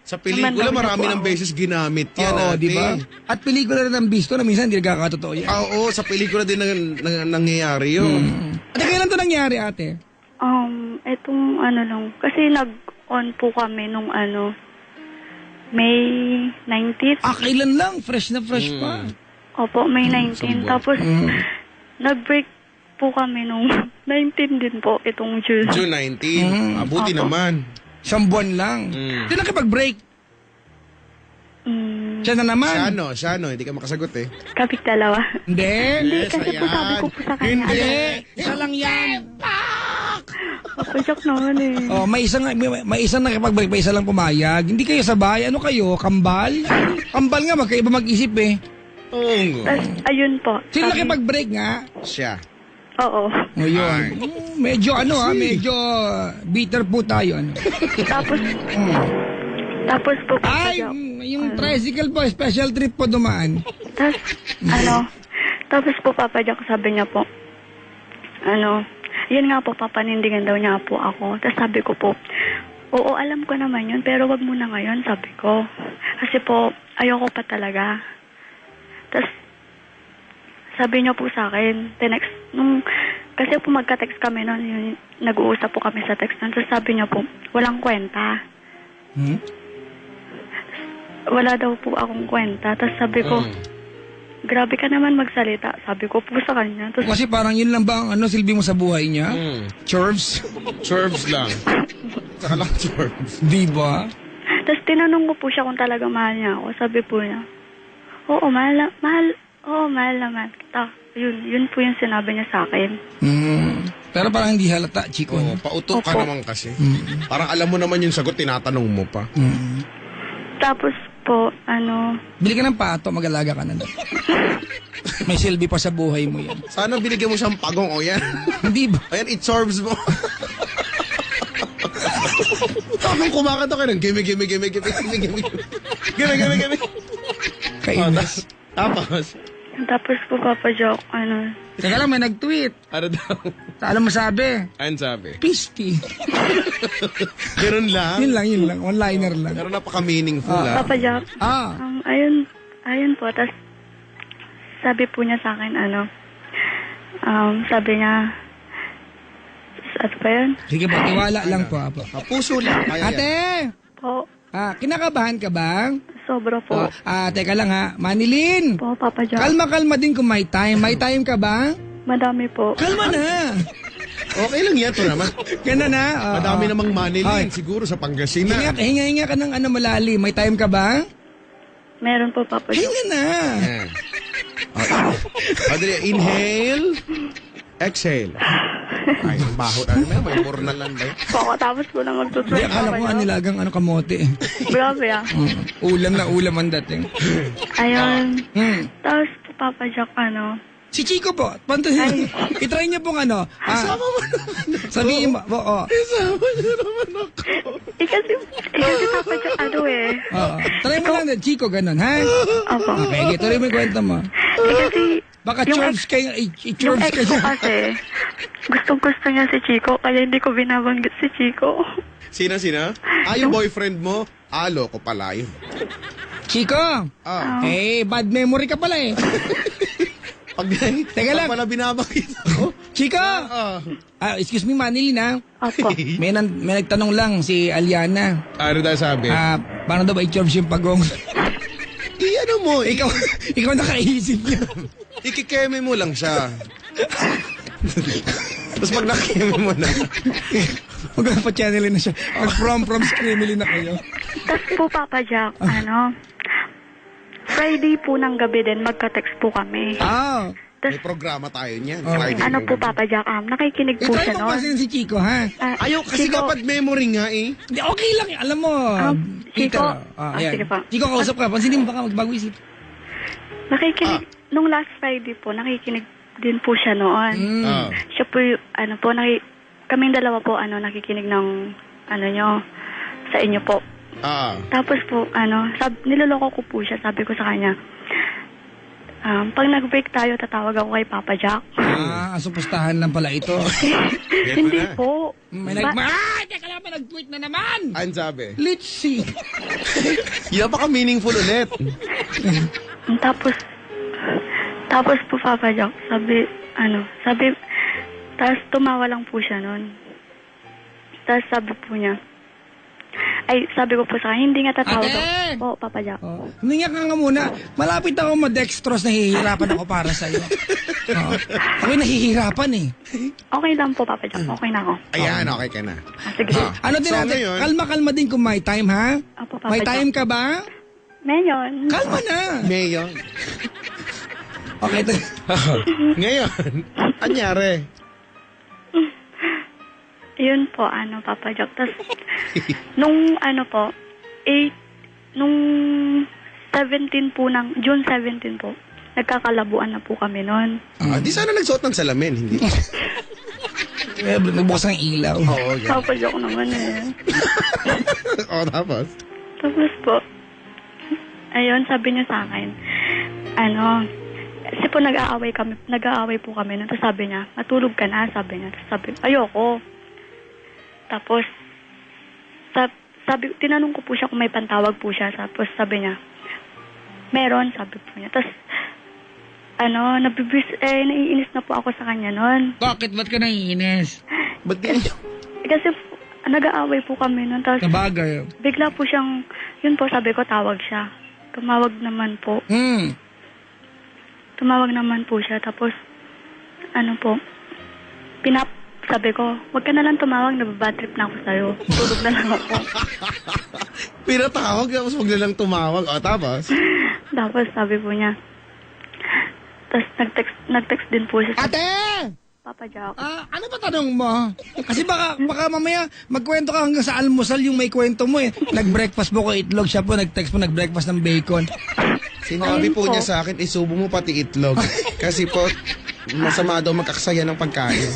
sa pelikula, Naman daw marami niya po ng ako. beses ginamit yan, Oo, ate. di ba? At pelikula rin ang bisto na minsan hindi nagkakatotoo yan. Oo, sa pelikula din nangyayari yun. At kailan to nangyari, ate? Etong lang, kasi nag-on po kami nung May 19th. Kailan lang? Fresh na fresh pa. Opo, May 19. Tapos, nag-break po kami nung 19 din po, itong June. June 19. Abuti Opo. naman. Isang buwan lang. Sino nakipag-break? Siya na naman. Siya no, hindi ka makasagot eh. Kapit dalawa. Hindi. Kasi po sabi ko po sa kanya. Hindi. Isa lang yan. Papayak naman eh. Oh, may isang nakipag-break, may isa lang pumayag. Hindi kayo sabay. Ano kayo? Kambal? Kambal nga, magkaiba mag-isip eh. Oo. Tapos, ayun po. Sino sabi- nakipag-break nga? Siya. Oo. Ngayon. Medyo medyo bitter po tayo. Tapos po, Ay, papayak. yung tricycle po, special trip po dumaan. Tapos, tapos po, Papa Jack, sabi niya po, yun nga po, papanindigan daw niya po ako. Tapos sabi ko po, oo, alam ko naman yun, pero wag muna ngayon, sabi ko. Kasi po, ayoko pa talaga. Tapos, sabi niya po sa akin, kasi po magka-text kami noon, yun, nag-uusap po kami sa text noon. Tapos sabi niya po, walang kwenta. Wala daw po akong kwenta. Tapos sabi ko, grabe ka naman magsalita. Sabi ko po sa kanya. Tapos, Kasi parang yun lang ba ang silbi mo sa buhay niya? Chorves? Serves lang. Saka lang serves. Di ba? tapos tinanong ko po siya kung talaga mahal niya ako. Sabi po niya, oo, mahal naman kita. Yun po yung sinabi niya sa akin. Pero parang hindi halata, Chico. Oo, pauto ka Opo. naman kasi. Parang alam mo naman yung sagot, tinatanong mo pa. Tapos po, Bili ka ng pato, mag-alaga ka na lang. May silbi pa sa buhay mo yan. Sana binigyan mo siyang pagong o yan. Hindi ba? Ayan, it serves mo. Tapos kumakanta ka ng gimme. Kainis. Tapos, po Papa Joke, Teka lang, may nag-tweet. ano daw? Alam mo sabi? Ano sabi? Pisti. Ganun lang. Yun lang. One-liner lang. Pero napaka-meaningful Papa Joke, ayun po, tas sabi po niya sa akin, sabi niya, ano pa yun? Sige po, tiwala lang po, Apo. Puso lang. Kaya yan. Ate! Po, Kinakabahan ka ba? sobra po. Teka lang ha. Manilin! Po, Papa Joke, Kalma din kung may time. May time ka ba? madami po. Kalma na! Okay lang yan to naman. Ganda na. Madami namang manilin. Ay. Siguro sa Pangasinan. Hinga ka ng malalim. May time ka ba? Meron po, Papa Joke. Hinga na. Yan. Adria, inhale. Exhale. Ay, baho na. May murnal lang ba yun? Po, tapos po na Hindi, magtutwet, akala Papa ko Joke. nilagang kamote. Grabe Ulam ang dating. Ayun. Tapos po, Papa Joke, Si Chico po, Ay. itry niyo pong Sama mo naman. Sabihin mo, oo. Sama niyo naman ako. kasi Papa Joke, Try mo lang, Chico, ganun, ha? Opo. Okay, tuloy mo yung kwento mo. Kasi, Baka yung chorves kayo, yung i-chorves ex ko kayo. kasi, gustong-gusto niya si Chico, kaya hindi ko binabanggit si Chico. Sina? Yung boyfriend mo? Loko pala yun. Chico, bad memory ka pala eh. Teka lang. Pala binabakit ako. Chico! Excuse me, Manilin ha. Opo. May nagtanong lang si Aliana. Ano daw sabi? Paano daw ba i-chorves yung pagong? Ano mo? Ikaw nakaisip niya. Ikikeme mo lang siya. Tapos pag nakikeme mo na. Huwag na pa-channelin na siya. From screamily na kayo. Tapos po, Papa Jack, Friday po ng gabi din, magka-text po kami. May programa tayo niyan. Friday. Ano po, Papa Jack, nakikinig po Try siya mo noon. kasi si Chico, ha? Ayaw kasi Chico, dapat memory nga eh. Hindi, okay lang. Alam mo, Chico. Ayan. Sige pa. Chico, kausap ka. Pansinin mo baka magbago isip. Nakikinig, nung last Friday po, nakikinig din po siya noon. Siya po, kaming dalawa po, nakikinig ng, nyo, sa inyo po. Tapos po, niloloko ko po siya, sabi ko sa kanya, Pag nag-break tayo, tatawag ako kay Papa Jack. Supustahan lang pala ito. Hindi po. May teka lang, may nag-tweet na naman. Ang sabi. Let's see. Napaka-meaningful ulit. Tapos po Papa Jack, sabi, tapos tumawa lang po siya nun. Tapos sabi po niya, sabi ko po sa kanya, hindi nga tatawag Ate! ako. Po, Papa Jack. Huminga ka nga muna. Malapit ako ma-dextrose, nahihirapan ako para sa'yo. Ako'y nahihirapan eh. Okay lang po, Papa Jack. Okay na ako. Ayan, okay ka na. Sige. Ano din So, natin, ngayon- kalma-kalma din kung may time, ha? Opo, Papa May Jack. time ka ba? Ngayon, Kalma na. Ngayon. Okay, Ngayon. Anyari? yun po, Papa Jack. Tapos, nung nung 17 po June 17 po, nagkakalabuan na po kami noon. Di sana nagsuot ng salamin, hindi? nagbukas ang ilaw. Oo, yan. Papa Jack naman eh. Tapos? Tapos po, ayun, sabi niya sa akin, kasi po nag-aaway po kami. Tapos sabi niya, matulog ka na, sabi niya. Tapos sabi, ayoko. Tapos, tinanong ko po siya kung may pantawag po siya. Tapos sabi niya, meron, sabi po niya. Tapos, naiinis na po ako sa kanya noon. Bakit? Ba't ka naiinis? Ba't ganyan? Kasi nag-aaway po kami noon. Tapos, Sabagay. bigla po siyang, yun po sabi ko, tawag siya. Tumawag naman po. Tumawag naman po siya. Tapos, sabi ko, wag ka na lang tumawag, nababad trip na ako sa'yo. Tulog na lang ako. Pinatawag, tapos wag na lang tumawag. Tapos? Tapos sabi po niya, tapos nag-text din po siya sa Ate! Papa Jack. Ano ba tanong mo? Kasi baka mamaya magkwento ka hanggang sa almusal yung may kwento mo eh. Nag-breakfast po ko itlog, siya po nag-text po, nag-breakfast ng bacon. Sinabi Ayun po po. niya sa akin, isubo mo pati itlog. Kasi po, masama daw magkakasaya ng pagkain.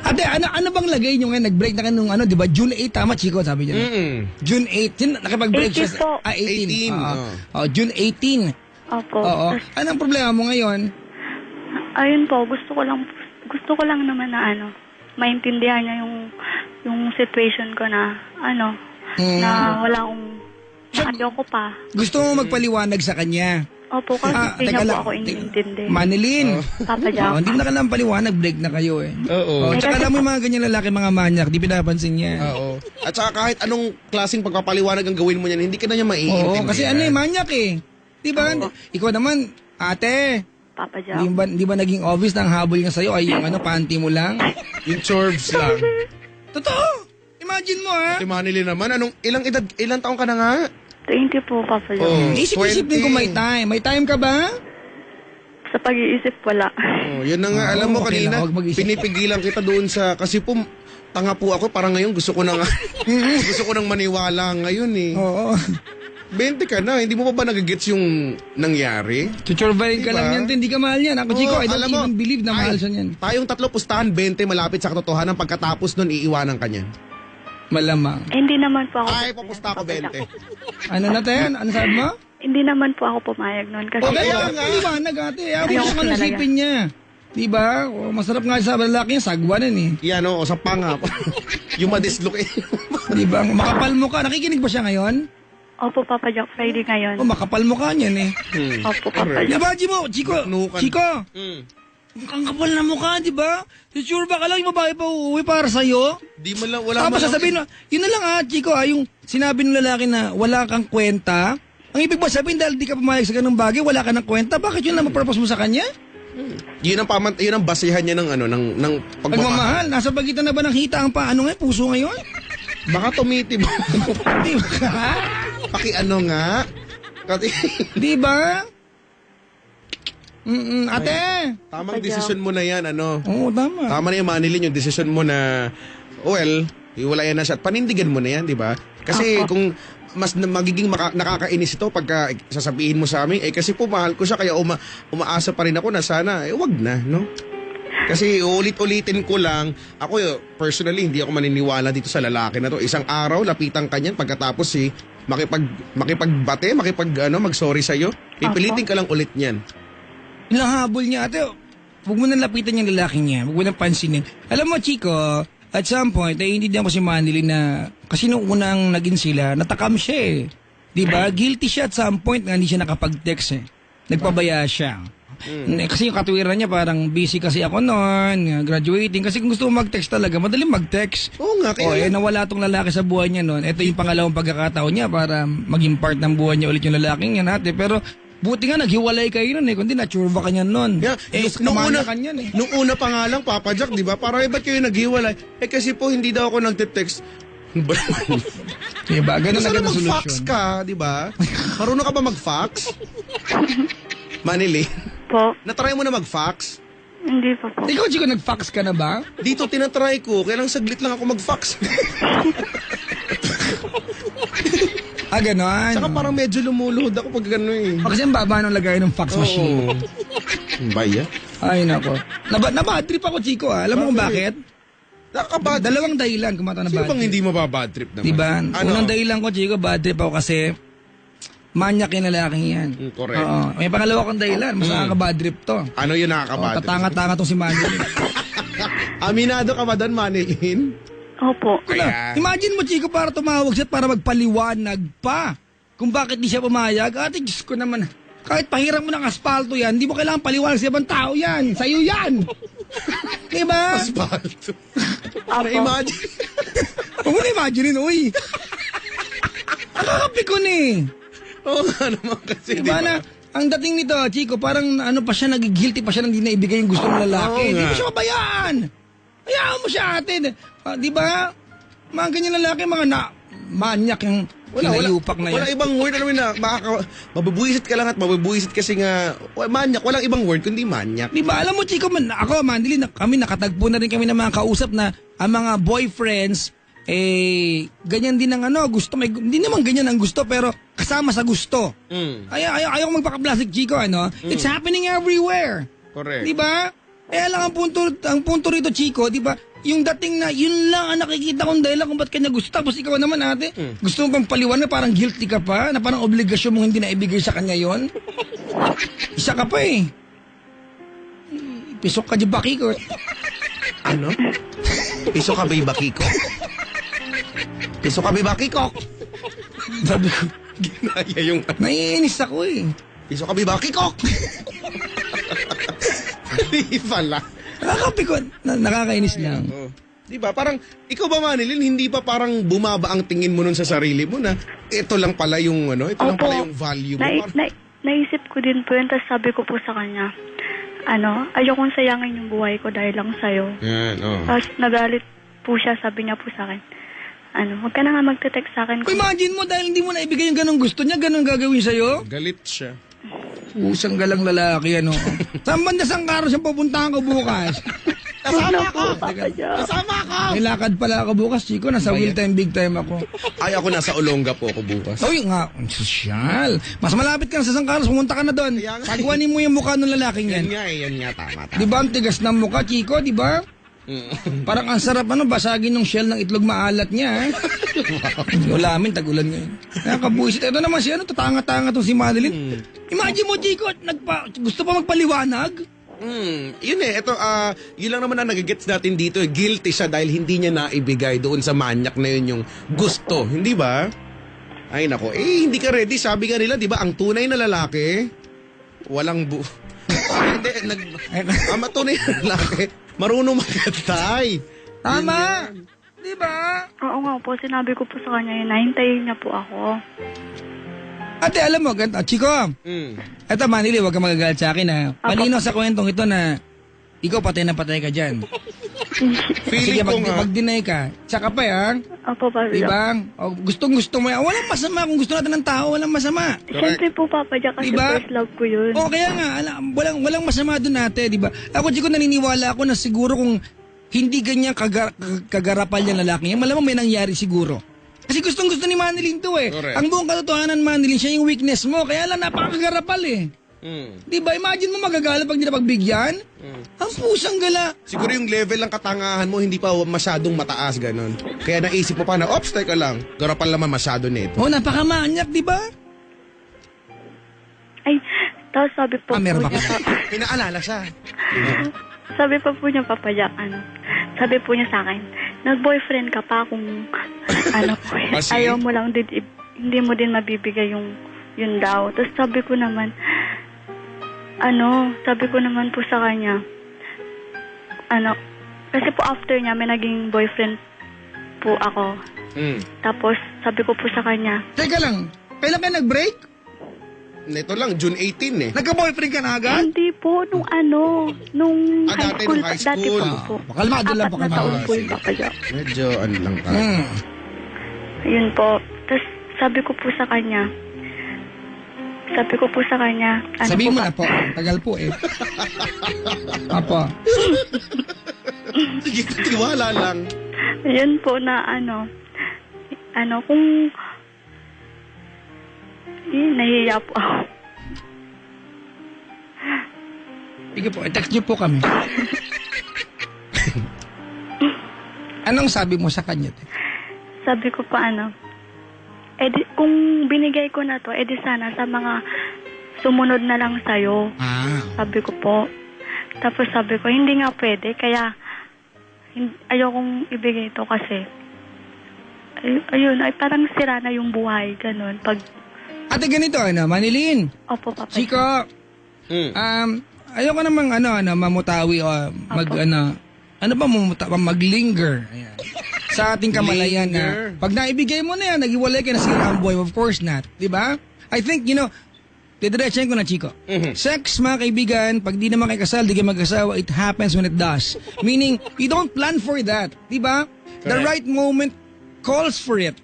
Ate, ano bang lagay nyo ngayon? Nag-break na kayo nung di ba? June 8, tama, Chico, sabi niya. June 8, nakipag-break 18 siya. po. 18, 18. June 18. Opo. Oo. Tas, Anong problema mo ngayon? ayun po, gusto ko lang naman na maintindihan niya yung situation ko na na wala akong ayoko pa. Gusto mo magpaliwanag sa kanya? Opo, kasi hindi niya po ako iniintindi. Manilin. Papa Jack. Hindi mo na kailangan paliwanag, break na kayo eh. Oo. Tsaka alam mo yung mga ganyan lalaki, mga manyak, di pinapansin niya. Oo. At saka kahit anong klaseng pagpapaliwanag ang gawin mo niyan, hindi ka na niya maiintindihan. Oo, kasi manyak eh. Di ba? Ikaw naman, ate, Papa Jack. di ba naging obvious na ang habol niya sa'yo ay yung panty mo lang? Yung chorbs lang. Totoo! Imagine mo ha? Ate Manili naman, ilang taong ka na nga? 20 po, Papa Jack. Oh, Isip-isip din kung may time. May time ka ba? Sa pag-iisip, wala. Oh, yun na nga, alam mo okay kanina, lang, huwag mag-isip. pinipigilan kita doon kasi po, tanga po ako, parang ngayon gusto ko na nga, gusto ko nang maniwala ngayon eh. Oo. 20 ka na, hindi mo pa ba nagigets yung nangyari? Chuchurbahin ka Diba? lang yan. Hindi ka mahal yan. Ako, Chico, I don't alam mo, even believe na mahal siya yan. Tayong tatlo pustahan, 20 malapit sa katotohanan, pagkatapos nun, iiwanan ka niyan. Malamang. Hindi naman po ako. Ay, papusta ko 20. Ano na tayo? Ano sabi mo? Hindi naman po ako pumayag noon kasi Kaya nga, liwanag ate. Ayaw mo Ayoko kung ano talaga. isipin niya. Diba? O, masarap nga sa lalaki niya, sagwanan eh. Yan o, sa panga. Yung madislocate. Diba? Makapal mo ka. Nakikinig ba siya ngayon? Opo, Papa Jack, Friday ngayon. O, makapal mo ka niyan eh. Opo, Papa Jack. Diba, Jimo? Chico? Nukan. Chico? Mm. Ang kapal na mukha, diba? Sure ba ka lang yung babae pa uuwi para sa'yo? Di mo lang, wala Tapos man lang- sasabihin, yun na lang Chico yung sinabi ng lalaki na wala kang kwenta. Ang ibig ba sabihin dahil di ka pumayag sa ganung bagay, wala ka ng kwenta, bakit yun lang mapurpose mo sa kanya? Yun ang basihan niya ng ng Pagmamahal, nasa pagitan na ba ng hita ang paano ngayon, puso ngayon? Baka tumitib. Di ba? Pakiano nga. Kasi Di ba? Ate! tamang desisyon mo na yan, Oo, tama. Tama na yung Manilin, yung desisyon mo na, iwalayan na siya at panindigan mo na yan, di ba? Kasi kung mas magiging nakakainis ito pagka sasabihin mo sa amin, kasi po mahal ko siya, kaya umaasa pa rin ako na sana, wag na, no? Kasi ulit-ulitin ko lang, ako personally, hindi ako maniniwala dito sa lalaki na to. Isang araw, lapitan ka niyan, pagkatapos makipagbate, mag-sorry sa'yo. Pipilitin ka lang ulit niyan. Ilang habol niya, ate. Huwag mo nang lapitan yung lalaking niya. Huwag mo nang pansinin. Alam mo, Chico, at some point, naiintindihan ko si Manilyn na kasi nung unang naging sila, natakam siya eh. Diba? Guilty siya at some point nga hindi siya nakapag-text eh. Nagpabaya siya. Kasi yung katwiran niya parang busy kasi ako noon, graduating. Kasi kung gusto mo mag-text talaga, madaling mag-text. Oo nga, kaya. Nawala tong lalaki sa buhay niya noon. Ito yung pangalawang pagkakataon niya para maging part ng buhay niya ulit yung lalaking yan natin. Pero buti nga naghiwalay kayo nun eh. Kundi na-churva ka niyan nun. Yeah, nung una pa nga lang, Papa Jack, di ba? Parang ba't kayo naghiwalay? Kasi po, hindi daw ako nagte-text. Ba naman? Diba? Ganun na Sana ganun mag-fax solusyon. ka, di ba? Marunong ka ba mag-fax? Manilyn, Po, natry mo na mag-fax? hindi pa po. Ikaw, Chico, nag-fax ka na ba? Dito tinatry ko, kaya lang saglit lang ako mag-fax. Ganon. Saka parang medyo lumuluhod ako pag gano'n eh. Kasi ang baba ng lagay ng fax machine. Baya? Ay, nako. Nabad trip ako, Chico, ah. Alam mo kung bakit? Nakabad. Dalawang dahilan kung mata na Sino bad bang trip. hindi mababad trip naman? Diba? Ano? Unang dahilan ko, Chico, bad trip ako kasi manyak yung lalaking yan. Correct. Oo. May pangalawa kong dahilan. Mas nakaka-bad trip to. Ano yun nakakabad trip? Tatanga-tanga tong si Manilyn. Aminado ka ba doon, Manilyn? Opo. Kaya, Imagine mo, Chico, para tumawag siya para magpaliwanag pa kung bakit di siya pumayag. Ate, Diyos ko naman. Kahit pahirang mo ng aspalto yan, di mo kailangan paliwanag sa ibang tao yan. Sa'yo yan. Diba? asfalto. Apo. Imagine. Huwag mo na imagine, uy. Nakakapikon eh. Oo nga naman kasi, Diba na, ang dating nito, Chico, parang ano pa siya, nagigilty pa siya nang di naibigay yung gusto ng lalaki. Oo Di nga. mo siya mabayaan. Hayaan mo siya, ate. Diba? Mga ganyan lalaki, mga manyak yung kinayupak na yan. Wala ibang word, alam mo na, mabubuisit ka lang at mabubuisit kasi nga, manyak, walang ibang word kundi manyak. Diba, alam mo, Chico, ako, Manilyn, kami nakatagpo na rin kami ng mga kausap na ang mga boyfriends, ganyan din ang gusto. Hindi naman ganyan ang gusto, pero kasama sa gusto. Ayaw magpaka-plastic, Chico, It's happening everywhere. Correct. Diba? Lang ang punto rito, Chico, diba? Yung dating na, yun lang ang nakikita kong dahilan kung ba't kanya gusto. Tapos ikaw naman, ate, gusto mo bang paliwanag na parang guilty ka pa? Na parang obligasyon mo hindi na ibigay sa kanya yon. Isa ka pa eh. Pisok ka di baki ko. Ano? Piso ka ba baki ko? Piso ka ba baki ko? Sabi ko, Ginaya yung, naiinis ako eh. piso ka ba baki ko? Hindi pala. Nakakapikon. Nakakainis lang. Oh. Diba? Parang, ikaw ba, Manilyn, hindi pa parang bumaba ang tingin mo nun sa sarili mo na ito lang pala yung, ito lang pala yung value mo. Naisip ko din po yun, tapos sabi ko po sa kanya, ayokong sayangin yung buhay ko dahil lang sa'yo. Yan, Tapos nagalit po siya, sabi niya po sa akin, huwag ka na nga magte-text sa akin. Imagine mo dahil hindi mo na ibigay yung ganong gusto niya, ganong gagawin sa'yo. Galit siya. Usang galang lalaki, Saan banda sang karo siya pupuntahan ko bukas? Kasama ako! Papa Jack. Kasama ako! May lakad pala ako bukas, Chico. Nasa wheel time, big time ako. Ay, ako nasa Olonga po ako bukas. Uy, nga, sosyal. Mas malapit ka na sa Sangkaros, pumunta ka na doon. Kaya nga. Pagwanin mo yung mukha ng lalaking yan. Yan nga, tama. Di ba ang tigas ng mukha, Chico, di ba? Parang ang sarap, basagin yung shell ng itlog maalat niya, Ulamin, tagulan ngayon. Nakakabuisit. Ito naman siya, tatanga-tanga to si Manilyn. Imagine mo, Chico, gusto pa magpaliwanag? Yun ito, yun lang naman ang nagigets natin dito. Guilty siya dahil hindi niya naibigay doon sa manyak na yun yung gusto. Hindi ba? Ay nako, hindi ka ready. Sabi nga nila, di ba, ang tunay na lalaki, walang hindi, tunay na lalaki, marunong magkatay. Tama! Di ba? Oo nga po, sinabi ko po sa kanya yun, nahintayin niya po ako. Ate, alam mo, Chico, eto Manilyn, huwag ka magagalit sa akin, Malinaw sa kwentong ito na ikaw patay na patay ka dyan. Feeling Sige, ko nga. mag-deny ka. Tsaka pa, Opo, Papa Jack. Diba? Gustong-gusto mo yan. Walang masama kung gusto natin ng tao, walang masama. Siyempre po, Papa Jack, kasi Diba? first love ko yun. O kaya nga, walang masama doon natin, di ba? Ako, Chico, naniniwala ako na siguro kung hindi ganyan kagarapal yung lalaki yan, malamang may nangyari siguro. Kasi gustong-gusto ni Manilyn to eh. Correct. Ang buong katotohanan, Manilyn, siya yung weakness mo. Kaya lang, napakagarapal eh. Di ba? Imagine mo magagalit pag hindi na pagbigyan. Ang pusang gala. Siguro yung level ng katangahan mo hindi pa masyadong mataas, ganun. Kaya naisip mo pa na, ops, teka lang, garapan naman masyado nito. Oh, napakamanyak, di ba? Ay, tapos sabi po Meron po ba niya, Pinaalala siya. sabi pa po niya, Papa sabi po niya sa akin, nag-boyfriend ka pa kung ano po, Kasi? ayaw mo lang din, hindi mo din mabibigay yun daw. Tapos sabi ko naman po sa kanya, kasi po after niya, may naging boyfriend po ako. Tapos sabi ko po sa kanya, Teka lang, kailan kayo nag-break? Ito lang, June 18 eh. Nagka-boyfriend ka na agad? hindi po, nung high dati school, nung high dati school. po. Kalmado lang po, 4 na taon kalmado. po yung Papa Jack. Medyo ano lang ka. Ayun po. Tapos sabi ko po sa kanya, Sabihin mo na po, tagal po eh. Apo. Sige, tiwala lang. ayun po na kung nahihiya po ako. Sige po, i-text niyo po kami. Anong sabi mo sa kanya? Sabi ko pa kung binigay ko na to, edi sana sa mga sumunod na lang sa'yo. Sabi ko po. Tapos sabi ko, hindi nga pwede, kaya ayokong ibigay to kasi ayun, ay parang sira na yung buhay, ganun. Ate, ganito, Manilin. Opo, Papa. Chico, ayoko namang mamutawi o maglinger. Ayan. Sa ating kamalayan na pag naibigay mo na yan, naghiwalay ka na si Ramboy, of course not. Diba? I think, didiretsahin ko na, Chico. Sex, mga kaibigan, pag di naman kayo kasal, di kayo mag-asawa, it happens when it does. Meaning, you don't plan for that. Diba? The right moment calls for it.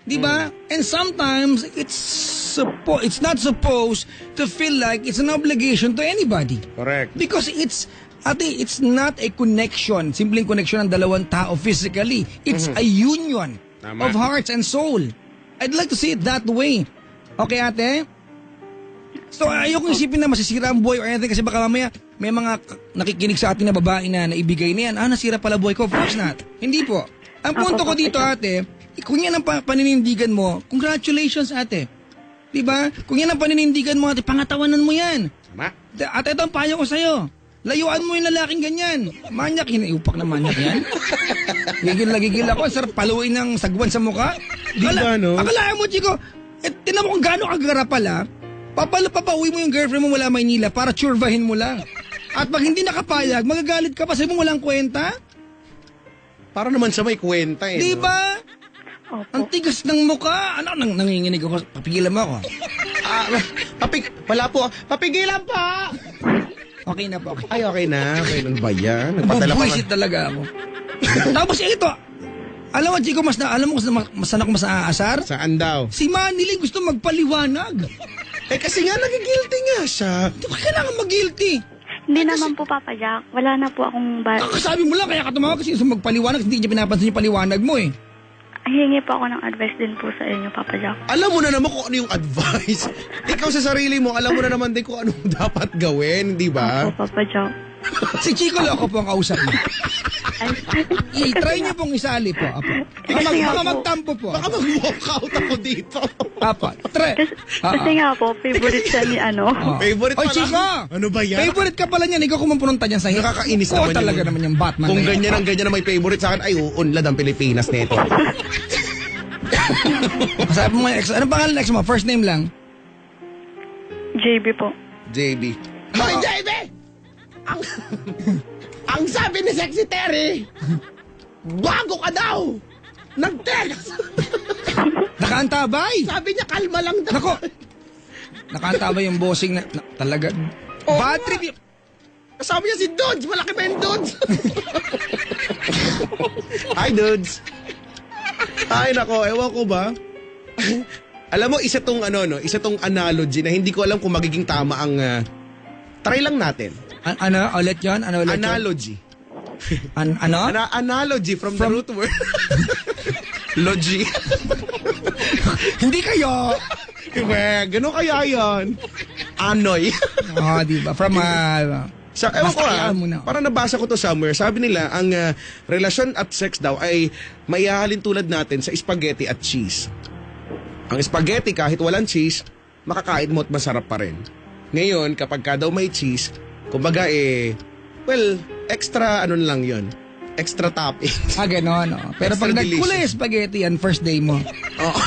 Diba? And sometimes, it's not supposed to feel like it's an obligation to anybody. Correct. Because it's not a connection, simpleng connection ng dalawang tao physically. It's a union Tama. of hearts and soul. I'd like to see it that way. Okay, ate? So, ayokong isipin na masisira ang buhay or anything kasi baka mamaya may mga nakikinig sa atin na babae na naibigay na yan. Nasira pala buhay ko. Of course not. Hindi po. Ang punto ko dito, ate, kung yan ang paninindigan mo, congratulations, ate. Diba? Kung yan ang paninindigan mo, ate, pangatawanan mo yan. Tama. Ate, ito ang payo ko sa'yo. Layuan mo yung lalaking ganyan. Manyak, hinaiupak na manyak yan. Gigil na gigil ako. Sarap paluin ng sagwan sa mukha. Di ba, no? Akalaan mo, Chico. Tinan mo kung gaano kagarapal, ha? Papauwi mo yung girlfriend mo mula Maynila para tsurvahin mo lang. At pag hindi nakapayag, magagalit ka pa sa mo walang kwenta. Para naman siya may kwenta eh. Di ba? Opo. Ang tigas ng mukha. Nanginginig ako. Papigilan mo ako. Wala po. Papigilan pa! Okay na po. Okay. Ay, okay na. Kailan ba yan? Nagpadala pa Bubuisit talaga ako. Tapos ito, alam mo, Chico, alam mo kung saan ako mas naaasar? Saan daw? Si Manili gusto magpaliwanag. Kasi nga, nagigilty nga siya. Di ba kailangan mag-guilty? Hindi naman po, Papa Jack. Wala na po akong Kakasabi mo lang, kaya ka tumawag kasi gusto magpaliwanag, hindi niya pinapansin yung paliwanag mo eh. Hingi po ako ng advice din po sa inyo, Papa Jack. Alam mo na naman kung ano yung advice. Ikaw sa sarili mo, alam mo na naman din kung anong dapat gawin, di ba? Opo, Papa Jack. Si Chico Loco po ang kausap mo. I-try niyo pong isali po, apo. Baka magtampo po. Baka mag-walk out ako dito. Apo, try. Kasi nga po, favorite siya ni Favorite Oy, pala. Chico! Ano ba yan? Favorite ka pala niyan. Ikaw kumapunta niyan sa hirap. Nakakainis Oo, naman talaga yun. naman yung Batman. Kung na yan. ganyan ang may favorite sa akin, ay uunlad ang Pilipinas nito. Sabi mo yung ex. Ano pangalan ng ex mo? First name lang? JB po. JB. Hoy, JB! Ang sabi ni Sexy Terry, bago ka daw! Nag-text! Nakaantabay! Sabi niya, kalma lang daw. Nako! Nakaantabay yung bossing na talaga. Oo Bad nga. trip yun. Sabi niya si Dudes, malaki ba yung Dudes? Hi, Dudes. Ay, nako, ewan ko ba? Alam mo, isa tong analogy na hindi ko alam kung magiging tama ang... try lang natin. Ano? Ulit yun? Ano ulit yun? Analogy. Ano? Analogy from the root word. Logy. Hindi kayo. Gano'n kaya yan? Anoy. Oh, di ba? From, Ewan ko Basta mo na. parang nabasa ko to somewhere. Sabi nila, ang relasyon at sex daw ay maihahalin tulad natin sa spaghetti at cheese. Ang spaghetti, kahit walang cheese, makakain mo at masarap pa rin. Ngayon, kapag ka daw may cheese, kumbaga extra lang yon, extra topping. Ganon. Oh. Pero Extra pag nagkulay delicious. spaghetti yan, first day mo. Oo.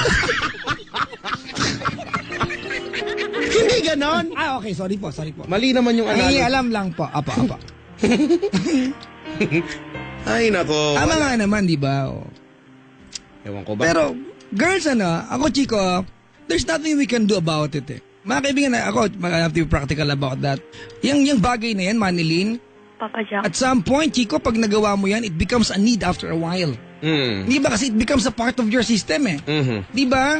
Hindi ganon. Okay, sorry po. Mali naman yung Ay, analogy. alam lang po. Apa. Ay, nako. Tama nga naman, di ba? Oh. Ewan ko ba? Pero, girls, ako, Chico, there's nothing we can do about it, eh. Mga kaibigan, ako, I have to be practical about that. Yung bagay na yan, Manilyn, Papa Jack. at some point, Chico, pag nagawa mo yan, it becomes a need after a while. Di ba? Kasi it becomes a part of your system, eh. Di ba?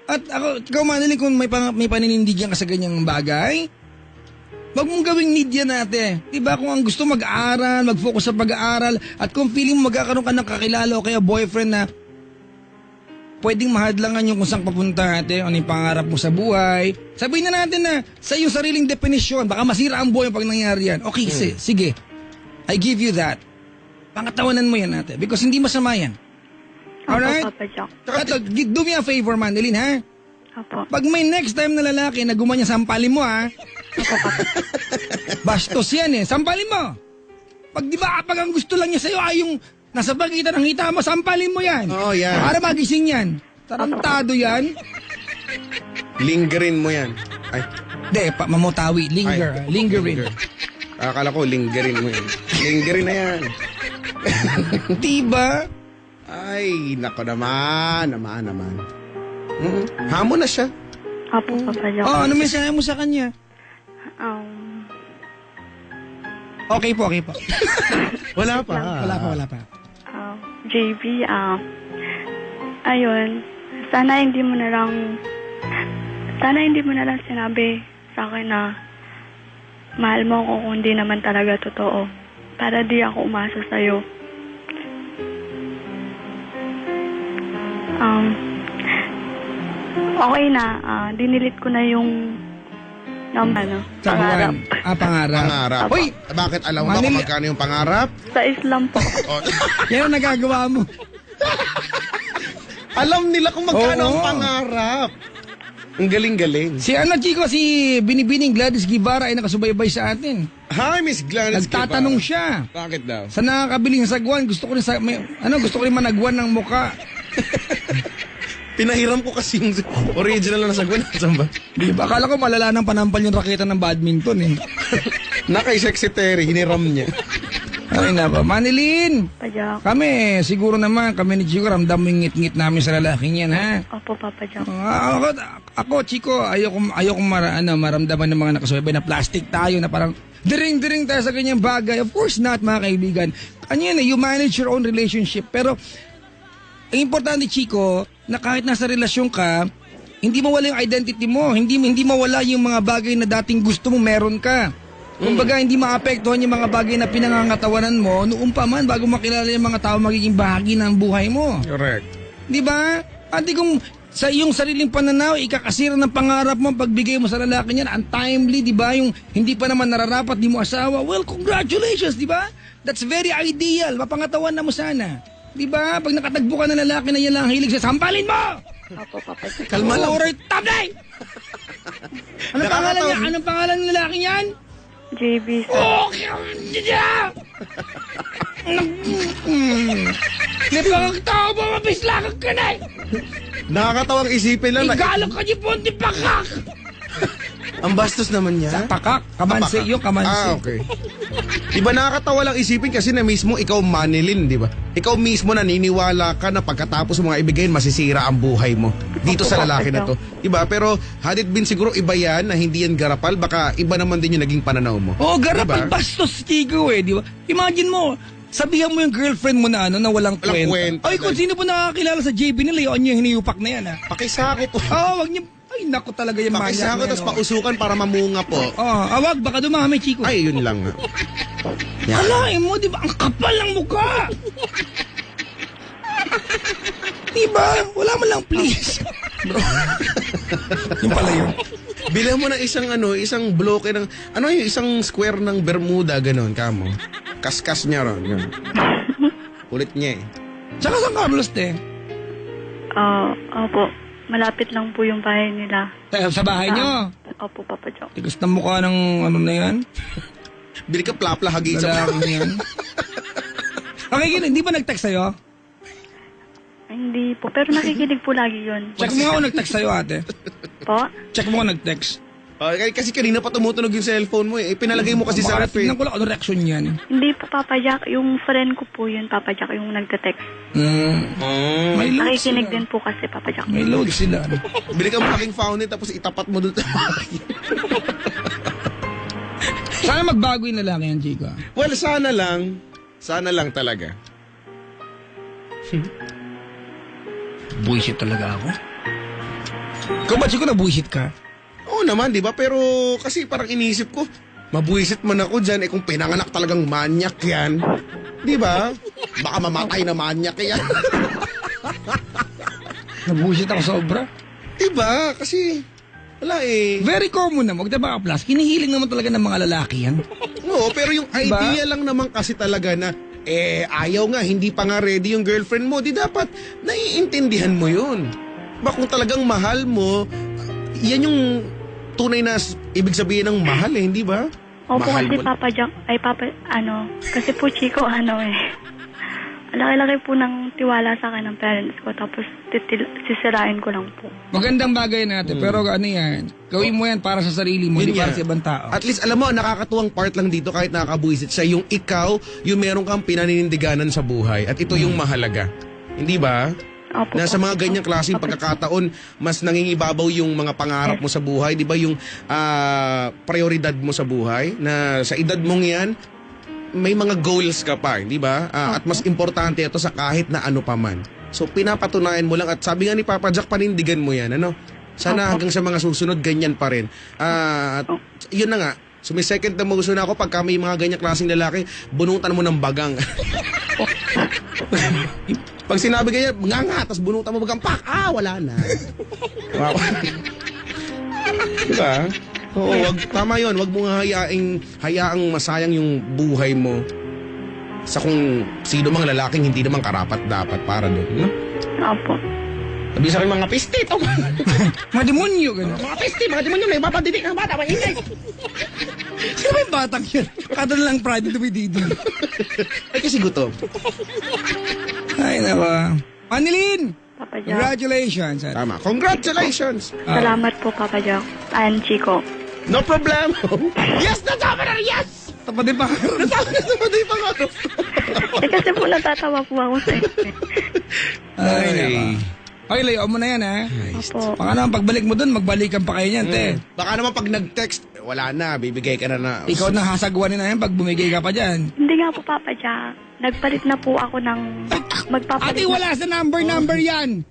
At ako, ikaw, Manilyn, kung may paninindigan ka sa ganyang bagay, wag mong gawing need yan natin. Diba? Kung ang gusto mag-aaral, mag-focus sa pag-aaral, at kung feeling mo magkakaroon ka ng kakilala o kaya boyfriend na pwedeng mahadlangan yung kung saan papunta natin, ano yung pangarap mo sa buhay, sabihin na natin na sa iyong sariling definisyon, baka masira ang buhay pag nangyari yan. Okay, sige. I give you that. Pangatawanan mo yan natin because hindi masama yan. Alright? Opo, Papa Jack. Ito, do me a favor, Manilyn, ha? Opo. Pag may next time na lalaki na gumanya, sampalin mo, ha? Bastos yan, eh. Sampalin mo. Pag di ba, pag ang gusto lang niya sa'yo ay yung nasa pagitan ng hita mo, sampalin mo yan. Oo, yan. Para magising yan. Tarantado yan. Lingerin mo yan. Ay, Hindi, mamutawi. Lingerin. akala ko lingerin mo yan. Lingerin na yan. Diba? Ay, nako naman. Hamon na siya. Opo, Papa Jack. Ano mensahe mo sa kanya? Okay po. Wala pa. Wala pa. JB, ayun, sana hindi mo na lang sinabi sa akin na mahal mo ako kung hindi naman talaga totoo. Para di ako umasa sa'yo. Okay na, dinilit ko na yung pangarap. Pangarap. Pangarap. Uy, Bakit alam mo ba kung Manila- magkano yung pangarap? Sa Islam po. yan ang nagagawa mo. Alam nila kung magkano Oo. ang pangarap. Ang galing-galing. Si Chico, si Binibining Gladys Guevara ay nakasubaybay sa atin. Hi, Miss Gladys. Nagtatanong Guevara. siya. Bakit daw? Sa nakakabiling sagwan, gusto ko rin managwan ng muka. Pinahiram ko kasi yung original na sagwan. Saan ba? Di ba? Akala ko malala ng panampal yung raketa ng badminton eh. Nakay secretary, hiniram niya. Ay na ba? Manilyn! Papa Jack. Siguro naman, kami ni Chico, ramdam mo yung ngit-ngit namin sa lalaking yan, ha? Opo, Papa Jack. Ako, Chico, ayoko maramdaman ng mga nakasubaybay na plastic tayo na parang diring-diring tayo sa ganyang bagay. Of course not, mga kaibigan. You manage your own relationship. Pero, ang importante, Chico, na kahit nasa relasyon ka, hindi mawala yung identity mo. Hindi mawala yung mga bagay na dating gusto mo meron ka. Kumbaga, hindi maapektuhan yung mga bagay na pinangangatawanan mo noong pa man bago makilala yung mga tao magiging bahagi ng buhay mo. Correct. Di ba? Ate, kung sa iyong sariling pananaw, ikakasira ng pangarap mo pagbigay mo sa lalaki niyan, untimely, di ba? Yung hindi pa naman nararapat, di mo asawa. Well, congratulations, di ba? That's very ideal. Mapangatawan na mo sana. Di ba? Pag nakatagbo ka ng lalaki na yan lang ang hilig siya, sampalin mo! Opo, Papa Jack. Kalma lang. Alright, tabay! Anong pangalan niya? Anong pangalan ng lalaki niyan? JB, sir. Okay, Lipang tao ba mapislakag ka na? Nakakatawang isipin lang na Igalok ka niyo po, di pakak! ang bastos naman niya. Pakak, kamansi, yung kamansi. Okay. Diba nakakatawa lang isipin kasi na mismo ikaw Manilyn, di ba? Ikaw mismo naniniwala ka na pagkatapos mga ibigayin, masisira ang buhay mo. Dito sa lalaki na to. Diba? Pero had it been siguro iba yan, na hindi yan garapal, baka iba naman din yung naging pananaw mo. Oo, garapal, Diba? bastos, Chico eh, di ba? Imagine mo, sabihan mo yung girlfriend mo na na walang kwenta. kwenta. Ay, kung sino po nakakilala sa JB nila, yun yung hiniyupak na yan, ha? Pakisakot po. Oo, wag niyo, ay, naku talaga yung manyak Pakisakot na yan, tapos oh. pausukan para mamunga po. Wag, baka dumami, Chico. Ay, yun lang nga. Yan. Alain mo, di ba? Ang kapal ng mukha. Di ba? Wala man lang, please. Yung pala yun. Bilhan mo ng isang bloke ng, isang square ng Bermuda, ganon, kamo. Kaskas niya ron, yun. Kulit niya eh. Tsaka San Carlos, te. Opo. Malapit lang po yung bahay nila. Sa bahay nyo. Opo, Papa Jack. Tigas na mukha ng ano na yan. Bili ka plapla hagi sa Lalaki na yan. Okay, hindi ba nag-text sa'yo? Ay, hindi po. Pero nakikinig po lagi yun. Check mo nga kung nag-text sa'yo, ate. Po? Check mo kung nag-text. Kasi kanina pa tumutunog yung cellphone mo eh. Pinalagay mo kasi sa ref eh. Tingnan ko lang ano reaction niyan. Hindi po, Papa Jack. Yung friend ko po yun, Papa Jack, yung nagte-text. May load Nakikinig sila. din po kasi, Papa Jack. May load sila. Bili ka malaking fountain tapos itapat mo doon. Sana magbago yung lalaki yan, Chico. Well, sana lang. Sana lang talaga. Bullshit talaga ako. Ikaw ba, Chico, na bullshit ka? Oo naman, di ba? Pero kasi parang iniisip ko, mabuisit man ako dyan, kung pinanganak talagang manyak yan. Di ba? Baka mamatay na manyak yan. Nabullshit ako sobra. Di ba? Kasi, wala eh. Very common naman. Diba, Plus? Kinihiling naman talaga ng mga lalaki yan. Oo, pero yung Diba? idea lang naman kasi talaga na, ayaw nga, hindi pa nga ready yung girlfriend mo, di dapat naiintindihan mo yun. Ba kung talagang mahal mo, yan yung tunay na ibig sabihin ng mahal eh, hindi ba? Opo, Mahal kasi mo- Papa Jack, kasi po Chico, laki-laki po ng tiwala sa akin ng parents ko, tapos sisirain ko lang po. Magandang bagay natin, pero ano yan, gawin mo yan para sa sarili mo, hindi Yun para nga. sa ibang tao. At least, alam mo, nakakatuwang part lang dito kahit nakakabuisit siya, yung ikaw, yung meron kang pinaninindiganan sa buhay. At ito yung mahalaga. Hindi ba? Opo, Na sa mga ganyang klaseng pagkakataon, mas nangingibabaw yung mga pangarap mo sa buhay. Di ba yung prioridad mo sa buhay? Na sa edad mong yan, may mga goals ka pa, di ba? At mas importante ito sa kahit na ano pa man. So pinapatunayan mo lang at sabi nga ni Papa Jack, panindigan mo yan, ano? Sana hanggang sa mga susunod, ganyan pa rin. At yun na nga, so may second na motion ako pagka may mga ganyang klaseng lalaki, bunutan mo ng bagang. Pag sinabi ganyan, nga, tapos bunutan mo bagang, pak, wala na. Wow. Diba? Oo, tama yun. Wag mo nga hayaang masayang yung buhay mo sa kung sino mang lalaking hindi naman karapat-dapat para doon. No? Opo. Sabi sa akin, mga pistit. Oh. Mga demonyo, gano'n. Mga pistit, mga demonyo, may papadidik ng bata, maingay. Sino ba yung batang yun? Kada lang pride to be dito. Ay, kasi gutom. Ay, nawa. Manilin! Papa Jack. Congratulations. Tama. Congratulations. Salamat po, Papa Jack. And Chico. No problem. Yes, natama na, yes! Tapatin pa. Natama na sa mga pangarap. Kasi po natatawa po ako sa inyo. Ay, nawa. Okay, layo mo na yan, ha? Opo. Baka naman pagbalik mo dun, magbalikan pa kayo niyan, te. Baka naman pag nag-text, wala na, bibigay ka na. Ikaw na hasagwanin na yan pag bumigay ka pa dyan. Hindi nga po, Papa Jack. Nagpalit na po ako ng... Magpapalit Ate, wala sa number yan.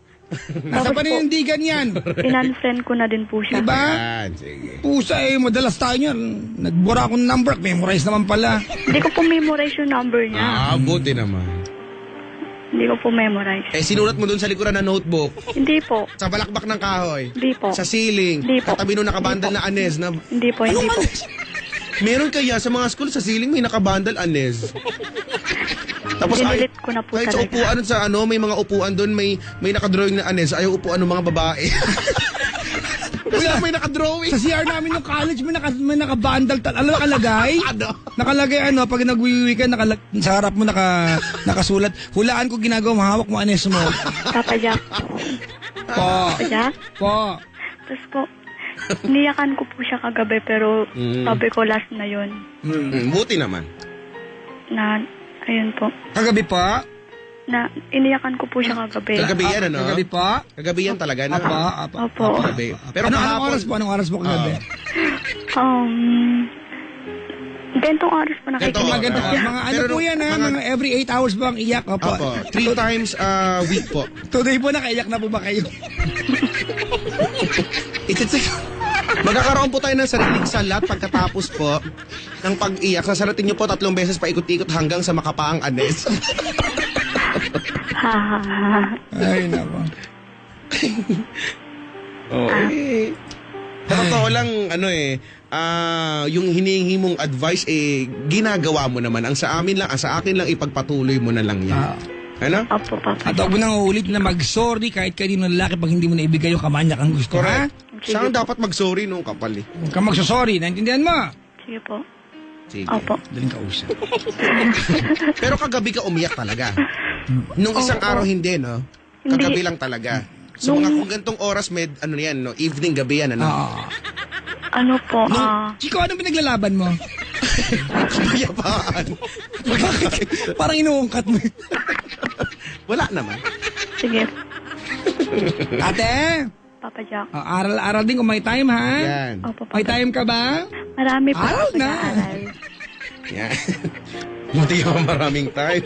Nasa Bakit po? paninindigan yan. In-unfriend ko na din po siya. Diba? Yan, sige. Pusa madalas tayo niyan. Nagbura akong number, memorize naman pala. Hindi ko po memorize yung number niya. Buti naman. Hindi ko po memorize. Sinulat mo dun sa likuran ng notebook, Hindi po. sa balakbak ng kahoy, Hindi po. sa ceiling, Hindi po. katabi nung nakabandal na anes na... Hindi po, hindi po. Meron kaya sa mga school, sa ceiling may nakabandal anes. Tapos Dinilit ko na po kahit sa talaga. upuan sa may mga upuan doon, may nakadrawing na anes, ayaw upuan ng mga babae. Kaya may nakadrawing. Sa CR namin yung college, may nakabandal. Alam nakalagay? Ano? Nakalagay pag nagwiwi ka, sa harap mo nakasulat. Hulaan ko ginagawa, mahawak mo anes mo. Papa Jack. Po. Papa Jack? Po. Tapos po, niyakan ko po siya kagabi pero sabi ko last na yun. Buti naman. Na, ayun po. Kagabi pa? Na, iniyakan ko po siya kagabi. Kagabi yan, ano? Kagabi pa? Kagabi yan talaga, no? Apa. Opo. Kagabi. Pero Anong oras po kagabi? Gantong oras po nakikinig. Gantong Maganda. oras. Mga ano Pero po yan, mga every 8 hours ba ang iyak? Opo. Opo. 3 times a week po. Today po nakaiyak na po ba kayo? Magkakaroon po tayo ng sariling salat pagkatapos po ng pag-iyak. Sasaratin niyo po 3 beses pa ikot-ikot hanggang sa makapaang anes. Ha. Ay, nako. Oo, sa totoo lang, yung hinihingi mong advice, ginagawa mo naman. Ang sa akin lang, ipagpatuloy mo na lang yan. Ano? Opo, Papa At Jack. huwag mo nang uulit na mag-sorry kahit kanino lalaki pag hindi mo naibigay yung kamanyak ang gusto, ha? Correct. Siya ang dapat mag-sorry nung kapal eh. Huwag kang magsasorry, naintindihan mo? Sige po. Sige. Opo. Daling kausap. Pero kagabi ka umiyak talaga. Nung isang araw hindi, no? Hindi. Kagabi lang talaga. So mga kung gantong oras, evening, gabi yan, ano? Oo. Ano po, Chico, ano pinaglalaban mo? Payapaan. Parang inuungkat mo. Wala naman. sige, Ate, Papa Jack. aral din kung may time, ha? Yan. Opo, Papa May time ka ba? Marami po Araw ako na. nag-aaral. Yan. Buti ka maraming time.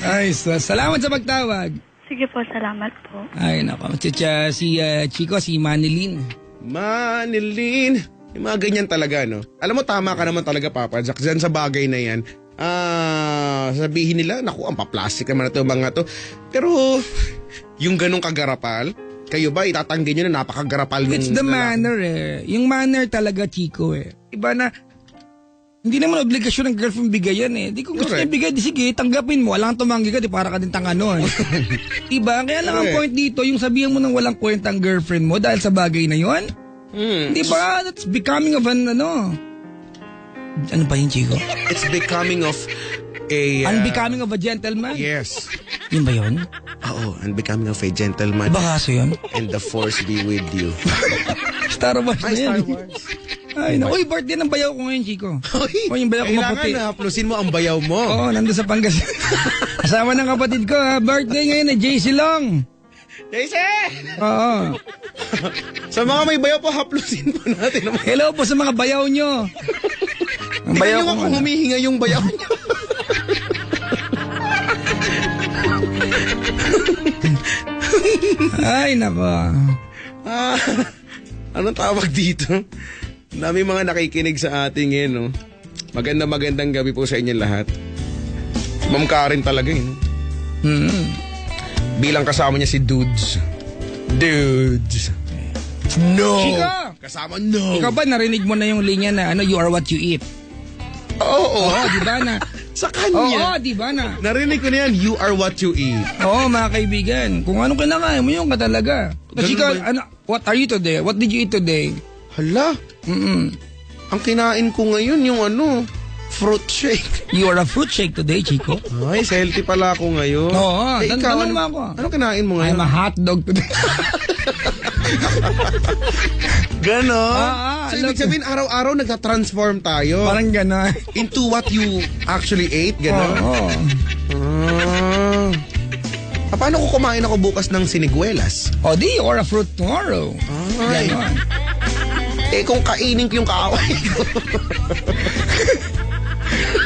Ay, salamat sa pagtawag. Sige po, salamat po. Ay, nako. Si Chico, si Manilyn. Manilyn. Yung mga ganyan talaga, no? Alam mo, tama ka naman talaga, Papa Jack. Diyan sa bagay na yan, sabihin nila, naku, ang paplastic naman na ito, mga to. Pero, yung ganong kagarapal, kayo ba itatanggi nyo na napakagarapal nung It's the lalaki? manner Yung manner talaga, Chico Iba na, hindi naman obligasyon ng girlfriend bigayan Di kung gusto niya Correct. bigay, di sige, tanggapin mo. Walang tumanggi ka, di para ka din tanga nun. Iba, kaya lang ang Correct. point dito, yung sabihan mo ng walang kwenta ang girlfriend mo dahil sa bagay na yon. Di ba? That's becoming of an ano ba yun, Chico? It's becoming of a... Unbecoming of a gentleman? Yes. Yun ba yun? Oo, unbecoming of a gentleman. Iba kaso yun? And the force be with you. Star Wars na Ay, yan. Star Wars. Ay, uy, birthday ng bayaw ko ngayon, Chico. Uy, yung bayaw ko Kailangan maputi. na haplusin mo ang bayaw mo. Oo, nandun sa Pangasinan. Kasama ng kapatid ko, ha? Birthday ngayon na JC Long. JC! Oo. Sa mga may bayaw po, haplusin po natin. Hello po sa mga bayaw nyo. Ang bayaw Tingnan ko nyo kung humihinga yung bayaw niyo. Ay, nako. Anong tawag dito? Dami mga nakikinig sa ating no? Magandang gabi po sa inyong lahat. Ma'am Karen talaga no? Bilang kasama niya si Dudes. No! Chico! Kasama no! Ikaw ba narinig mo na yung linya na you are what you eat? Oo! Oo, di ba na? Sa Oo, kanya! di ba na? Narinig ko na yan, you are what you eat. Oo, mga kaibigan. Kung anong kinakain mo, yun ka talaga. Kasi Ganun ikaw, ba what are you today? What did you eat today? Hala! Ang kinain ko ngayon yung fruit shake. You are a fruit shake today, Chico. Ay, healthy pala ako ngayon. Oo, ikaw, tanong mo ako. Ano kinain mo ngayon? I'm a hot dog today. Ganon? So, alam ibig sabihin, araw-araw nagta-transform tayo Parang gano'n. into what you actually ate, ganon? Oo. Paano ko kumain ako bukas ng siniguelas? O di, or a fruit tomorrow. Ay, Ganon. kung kainin ko yung kaaway ko.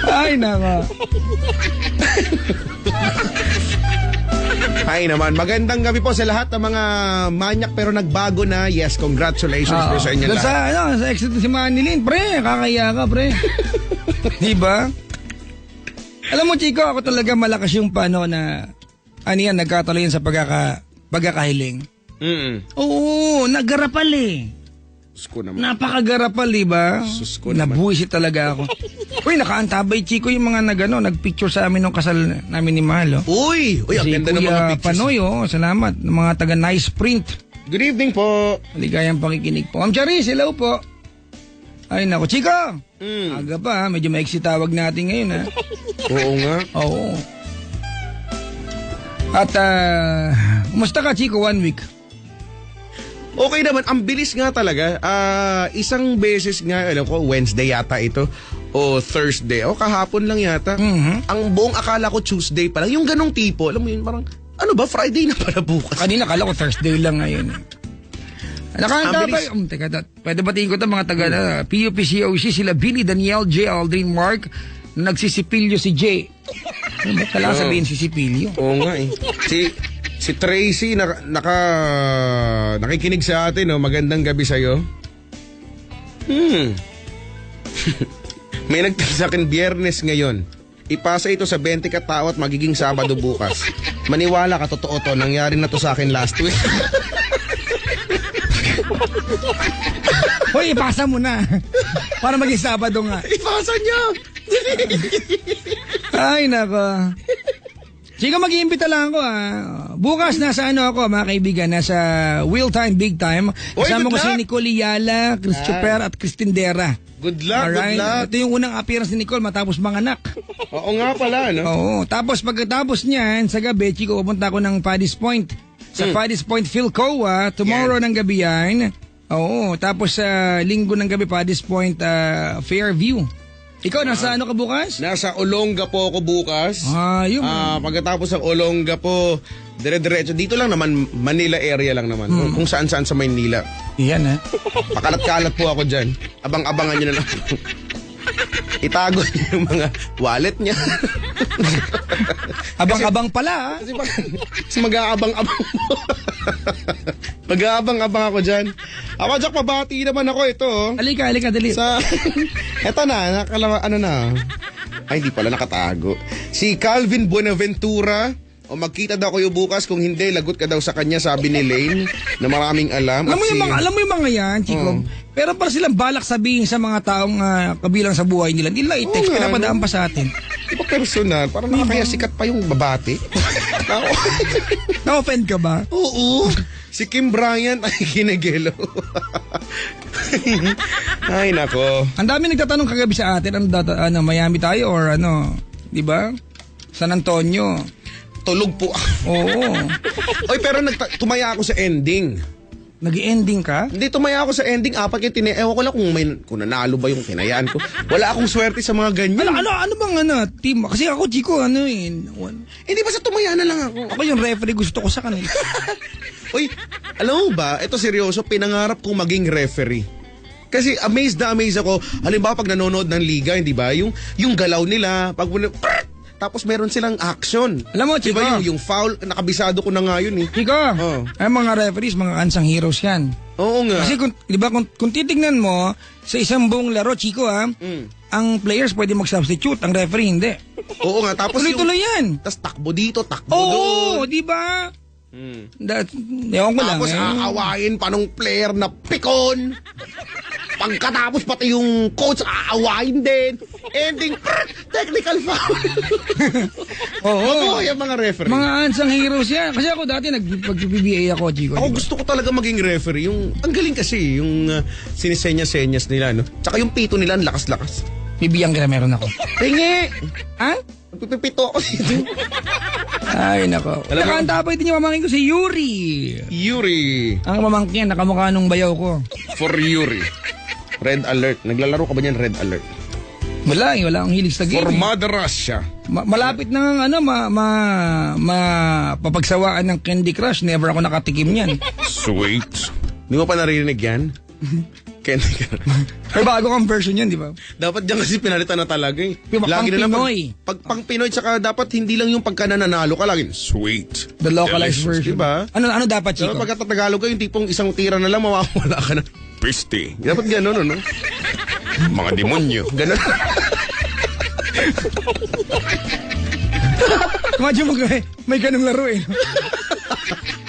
Ay, nako. Ay naman, magandang gabi po sa lahat ng mga manyak pero nagbago na. Yes, congratulations po sa inyo Doon lahat. sa exit si Manilyn, pre, kakaya ka, pre. Diba? Alam mo, Chico, ako talaga malakas yung nagkatuloy yan sa pagkakahiling. Oo, naggarapal Sus ko naman. Napakagarapal, diba? Sus ko naman. Nabuwisit talaga ako. Uy, nakaantabay, Chico, yung mga nagpicture sa amin nung kasal namin ni Mahal, Uy, ang Si ganda ng mga Kuya pictures. Panoy, salamat. Ng mga taga Nice Print. Good evening po. Maligayang pakikinig po. Ma'am Charis, hello po. Ay, naku, Chico. Mm. Aga pa, medyo maiksi tawag natin ngayon, ha? Oo nga. Oo. At, kumusta ka, Chico, 1 week? Okay naman, ang bilis nga talaga. Isang beses nga, alam ko, Wednesday yata ito. O Thursday. O kahapon lang yata. Mhm. Ang buong akala ko Tuesday pa lang. Yung ganong tipo, alam mo yun, parang, ano ba, Friday na pala bukas. Kanina, kala ko Thursday lang ngayon. Nakaantabay. Ang Teka, pwede batiin ko ito mga taga PUPCOC, sila Billy, Daniel, J, Aldrin, Mark, na nagsisipilyo si J. Ano ba kailangan sabihin si Sipilyo? Oo nga eh. Si Tracy, nakikinig sa atin, no? Magandang gabi sa'yo. May nagtala sa akin Biyernes ngayon. Ipasa ito sa 20 katao at magiging Sabado bukas. Maniwala ka, totoo to. Nangyari na to sa akin last week. Hoy, ipasa mo na. Para maging Sabado nga. Ipasa niya. Ay, nako. Sige, mag-iimbita lang ako Bukas nasa ako mga kaibigan, nasa Will Time, Big Time. Oy, Kasama good ko si luck. Nicole Yala, Chris Chuper at Christine Dera. Good luck, Alright? good luck. Ito yung unang appearance ni Nicole matapos manganak. Oo nga pala, no? Oo. Tapos pagkatapos niyan, sa gabi, Chico, pupunta ako ng Paddy's Point. Sa Paddy's Point, Philcoa. Tomorrow ng gabi yan. Oo. Tapos sa linggo ng gabi, Paddy's Point, Fairview. Ikaw, nasa ano ka bukas? Nasa Olongapo ako bukas. Yung... Pagkatapos ng Olongapo, dire-diretso. Dito lang naman, Manila area lang naman. Kung saan-saan sa Maynila. Yan Pakalat-kalat po ako dyan. Abang-abangan nyo na lang. Itago niyo yung mga wallet niya. Abang-abang pala Kasi mag-aabang-abang po. Mag-aabang-abang ako dyan. Ako, Jack, pabati naman ako ito. Halika, dali. Eto na, Ay, hindi pala nakatago. Si Calvin Buenaventura. O magkita daw kayo bukas, kung hindi, lagot ka daw sa kanya, sabi ni Lane, na maraming alam. Alam mo yung mga yan, Chico. Pero para silang balak sabihin sa mga taong kabilang sa buhay nila. Hindi nila i-text, pinapadaan pa sa atin. Di ba personal? Parang nakakaya sikat pa yung babati. Na-offend ka ba? Oo. Si Kim Bryant ay kinagelo. Ay, nako. Ang dami nagtatanong kagabi sa atin, Miami tayo or di ba? San Antonio. Tulog po ako. Oo. Oy, pero tumaya ako sa ending. Nag-ending ka? Hindi, tumaya ako sa ending. Apat yung ewan ko lang kung nanalo ba yung tinayaan ko. Wala akong swerte sa mga ganyan. Ano bang team? Kasi ako, Chico, Hindi, basta tumaya na lang ako. Ako yung referee gusto ko sa kanila. Uy, alam mo ba, ito seryoso, pinangarap kong maging referee. Kasi amazed ako. Halimbawa, pag nanonood ng liga, hindi ba? Yung galaw nila, tapos meron silang action. Alam mo, Chico. Diba yung foul, nakabisado ko na nga yun eh. Chico, ay mga referees, mga unsung heroes yan. Oo nga. Kasi kung titignan mo, sa isang buong laro, Chico ang players pwede mag-substitute, ang referee hindi. Oo nga, tapos Tuloy-tuloy yan. Tapos takbo dito, takbo doon. Oo, di ba? Ewan ko lang. Tapos aawayin pa nung player na pikon. Pagkatapos pati yung coach aawayin din. Ending, technical foul. Oo. Yung mga referee. Mga unsung heroes yan. Kasi ako dati nag-PBA ako, Chico. Ako gusto ko talaga maging referee. Ang galing kasi, yung sinisenya-senyas nila, no? Tsaka yung pito nila, ang lakas-lakas. Bibiyang ka na meron ako. Tingi! Ha? Magpipito ako dito. Ay, nako. Ang tapay din yung mamangkin ko si Yuri. Yuri. Ang mamangkin, nakamukha nung bayaw ko. For Yuri. Red alert. Naglalaro ka ba niyan, red alert? Wala akong hilig sa game. For Mother Russia. Malapit na papagsawaan ng Candy Crush. Never ako nakatikim yan. Sweet. Hindi mo pa naririnig yan? Candy Crush. Pero bago kang version yan, di ba? Dapat dyan kasi pinalitan na talaga eh. Pang Pinoy. Pang Pinoy, tsaka dapat hindi lang yung pagka nananalo ka lagi. Sweet. The localized Delicious, version. Diba? Ano dapat, Chico? Pagka Tagalog ka, yung tipong isang tira na lang, mawawala ka na. Piste. Dapat gano'n, ano? Mga demonyo. Gano'n. Imagine mo, may ganung laro eh.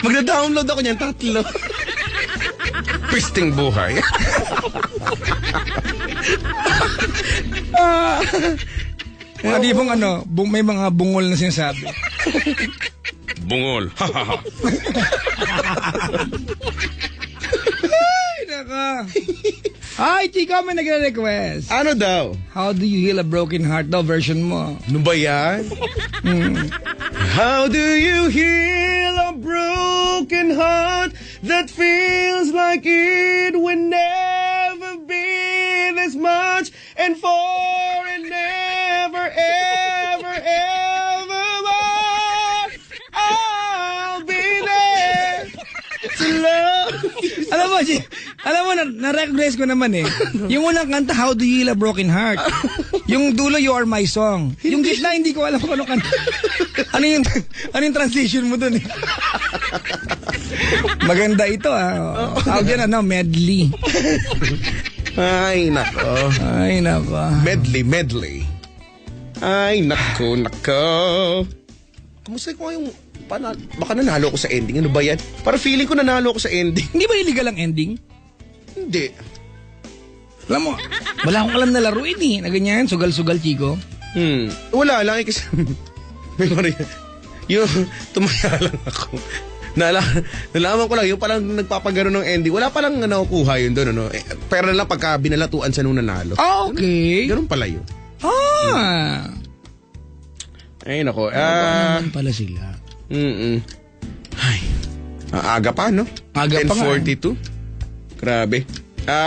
Magda-download ako niyan, 3. Pisting buhay. Mga di bang may mga bungol na sinasabi. Bungol. Ay, naka. Hi, Chico, may nagre-request. Ano daw? How do you heal a broken heart daw, version mo. Ano ba yan? How do you heal a broken heart that feels like it will never be this much and for and never, ever, ever more. I'll be there to love you. Alam mo, na-recognize ko naman eh. Yung unang kanta, How Do You Heal a Broken Heart. Yung dulo, You Are My Song. Yung gitna, hindi ko alam kung ano kanta. Ano yung transition mo dun eh. Maganda ito Tawag yan medley. Ay, nako. Medley. Ay, nako. Kamusta ko yung... Baka nanalo ko sa ending. Ano ba yan? Para feeling ko nanalo ko sa ending. Hindi ba illegal ang ending? Hindi. Alam mo, wala akong alam na laruin na ganyan, sugal-sugal, Chico. Wala lang kasi yung tumaya lang ako. Nalaman ko lang, yung palang nagpapagano ng ending, wala palang nakukuha yun doon, ano. Pero na lang pagka binalatuan sa nung nanalo. Okay. Ganun pala yun. Ay, nako. Naman pala sila. Ay, aga pa, no? Aga pa nga. 10:42. Grabe.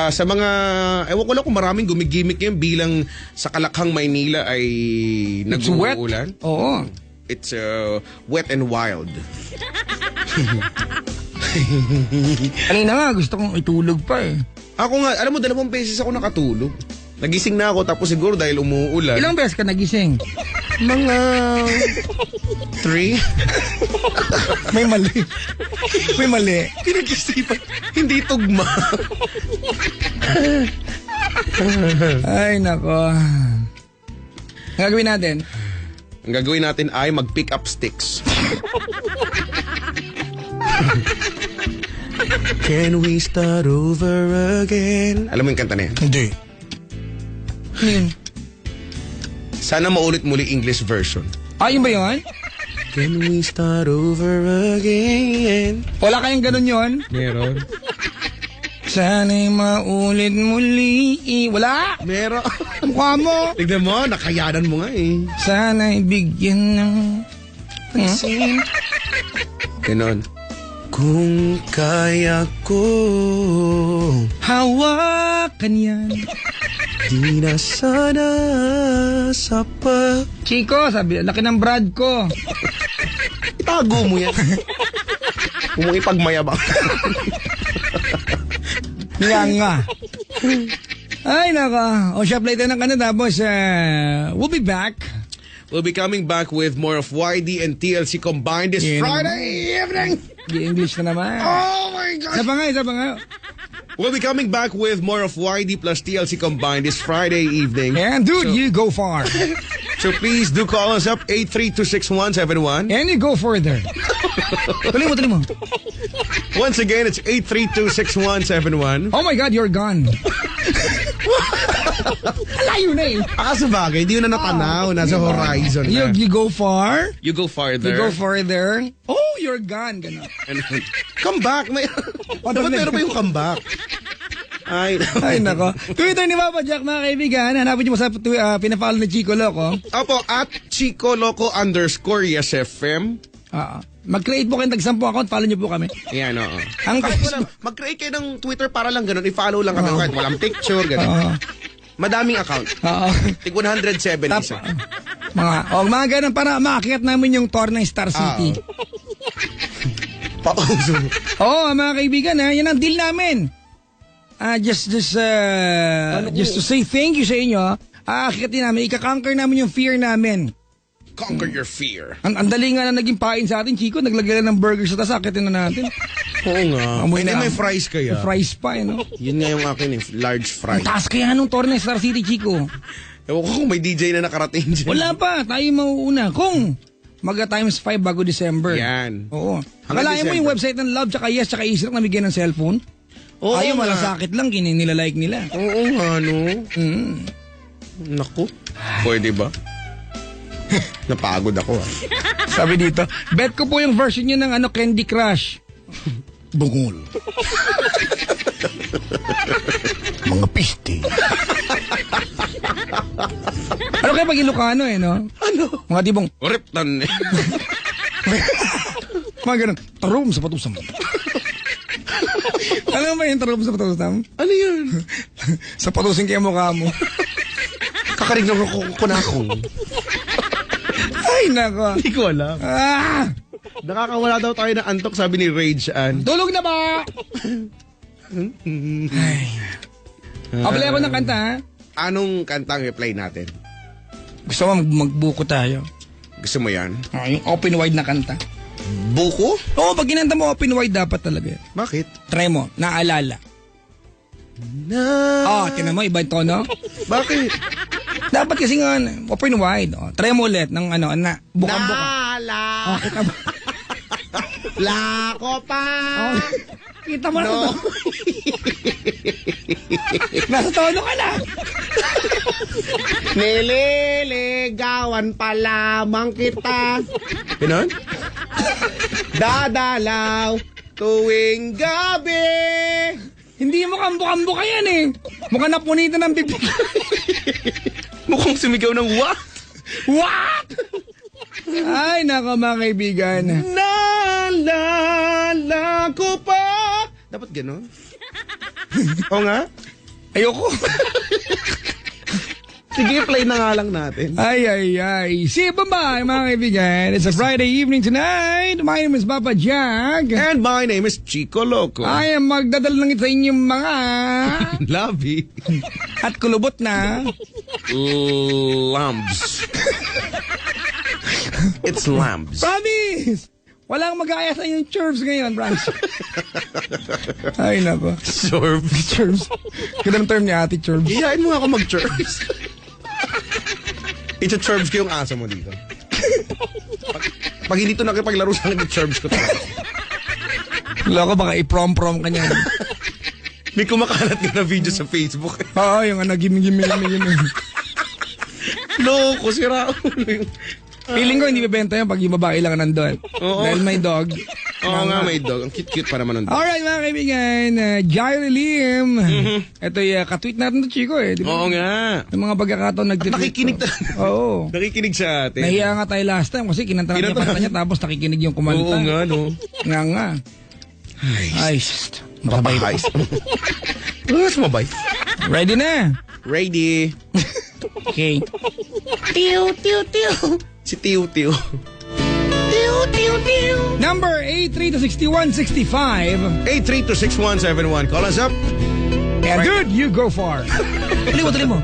Sa mga, ewan ko lang kung maraming gumigimik yun bilang sa Kalakhang, Maynila ay It's wet. nag-uulan. Oo. It's wet and wild. Kanina nga, gusto kong itulog pa eh. Ako nga, alam mo, 2 beses ako nakatulog. Nagising na ako tapos siguro dahil umuulan. Ilang beses ka nagising? Mga 3. May mali. May mali. Pinag-isipan. Hindi tugma. Ay, nako. Ang gagawin natin? Ang gagawin natin ay mag-pick up sticks. Can we start over again? Alam mo yung kanta na yan? Hindi. Sana maulit muli English version. Yun ba yun? Can we start over again? Wala kayong ganun yun? Meron. Sana'y maulit muli. Wala! Meron. Mukha mo. Tignan mo, nakayanan mo nga eh. Sana'y bigyan ng pansin. Ganon. Kung kaya ko, hawakan yan. di na sana sapat. Chico, sabi, laki ng brad ko. Itago mo yan. Kung mong ipagmayabang. Nga. Ay, naka. O, siya play tayo ng kanina. Tapos, we'll be back. We'll be coming back with more of YD and TLC combined this Yeah. Friday evening. The English na naman. Oh my God. Isa pa nga. We'll be coming back with more of YD plus TLC combined this Friday evening. And dude, you go far. So please do call us up 8326171. And you go further. Tuloy mo. Once again, it's 8326171. Oh my God, you're gone. Layo na eh. Sa bagay, hindi yun na natanaw. Nasa horizon na. You go far. You go farther. You go further. Oh, you're gone. Ganun. And come back. Dapat meron pa yung come back. Ay nako. Twitter ni Papa Jack, mga kaibigan. Hanapin niyo mo sa pinafollow ni Chico Loco. Opo, at Chico Loco _ Yes FM. Mag-create po kayo ng 10 account, follow niyo po kami. Yan, oo. Ang Kahit wala, mag-create kayo ng Twitter para lang ganun. I-follow lang kami. Kahit walang picture, ganun. Madaming account. Tig 107 isa. Mga ganun para makakit namin yung tour ng Star City. Pauso. Mga kaibigan, yan ang deal namin. Just to say thank you sa inyo. Akitin namin, ika-conquer namin yung fear namin. Conquer your fear. Ang dali nga na naging pain sa atin, Chico. Naglagay lang ng burgers sa taas, akitin na natin. Oo nga. Amoy Hindi na. may fries kaya. May fries pa, no? Yun nga yung akin large fries. Ang taas kaya nung tour ng Star City, Chico. Ewan ko kung may DJ na nakarating dyan. Wala pa, tayo mauuna. Kung times 5 bago December. Yan. Oo. Hanggang Akalain mo yung December. website ng Love, tsaka Yes, tsaka Easy na bigyan ng cellphone? Oo Ayaw, nga. malasakit lang, nilalike nila. Oo nga, no? Naku. Pwede ba? Napagod ako, Sabi dito, bet ko po yung version nyo ng Candy Crush. Bungol. Mga piste. Ano kaya pag Ilocano no? Ano? Mga tibong, Riptan eh. mga ganun, tarum sa patusam. Alam mo ba yung tarum sa patusam? Ano yun? Sa patusin kaya mukha mo. Kakarig na ko na ako. Ay, nako. Hindi ko alam. Nakakawala daw tayo ng antok, sabi ni Rage Ann. Tulog na ba? Ay. Play ako ng kanta, ha? Anong kantang i-play natin? Gusto mo magbuko tayo? Gusto mo yan? Yung open wide na kanta. Buko? Oo, pag kinanta mo open wide dapat talaga. Bakit? Try mo, naalala. Tinan mo, iba yung tono. Bakit? Dapat kasi nga, open wide. Try mo ulit ng bukang-buka. Nala! Kita mo. Lako pa! Kita mo na No. to. Nasa tono ka na. Nililigawan pa lamang kita. Ganon? Dadalaw tuwing gabi. Hindi mo kambo-kambo ka yan eh. Mukha napunita ng bibig. Mukhang sumigaw ng what? What? Ay, nako mga kaibigan. Naalala ko pa. Dapat ganon? Oo nga? Ayoko. Sige, play na nga lang natin. Ay. See, bye-bye mga kaibigan. It's a Friday evening tonight. My name is Papa Jack. And my name is Chico Loco. I am magdadala ng sa inyong mga Labi. at kulubot na Lambs. It's lambs. promise! Walang mag-aaya sa inyong chirps ngayon, Branch. Ay, nako. Serve. Chirps. Ganda ng term niya, ate chirps. Iyain mo nga ako mag-chirps. Ito-chirps ko yung aso mo dito. Pag hindi to nakipaglaro sa akin, chirps ko talaga. Loko, baka i-prom-prom ka niyan. May kumakalat ka na video sa Facebook. Oo, yung giming-giming yun. Loko, sira ulo yung... Feeling ko hindi bebenta yun pag yung babae lang nandun. Oo. Dahil may dog. Oo nga, may dog. Ang cute-cute pa naman ng dog. Alright mga kaibigan, Jairo Lim. Ito yung katweet natin to Chico eh. Di ba? Oo nga. Yung mga pagkakataon nag-tweet. Nakikinig to. talaga. Oo. Nakikinig sa atin. Nahiya nga tayo last time kasi kinanta niya yung kanta niya tapos nakikinig yung kumanta. Oo nga, no. Nga. Ay, masabay pa. Mas mabay. Ready na. Ready. Okay. Tiw. Si Tiw. Number 83-6165. 83-26171. Call us up. And dude, you go far. Tuloy mo.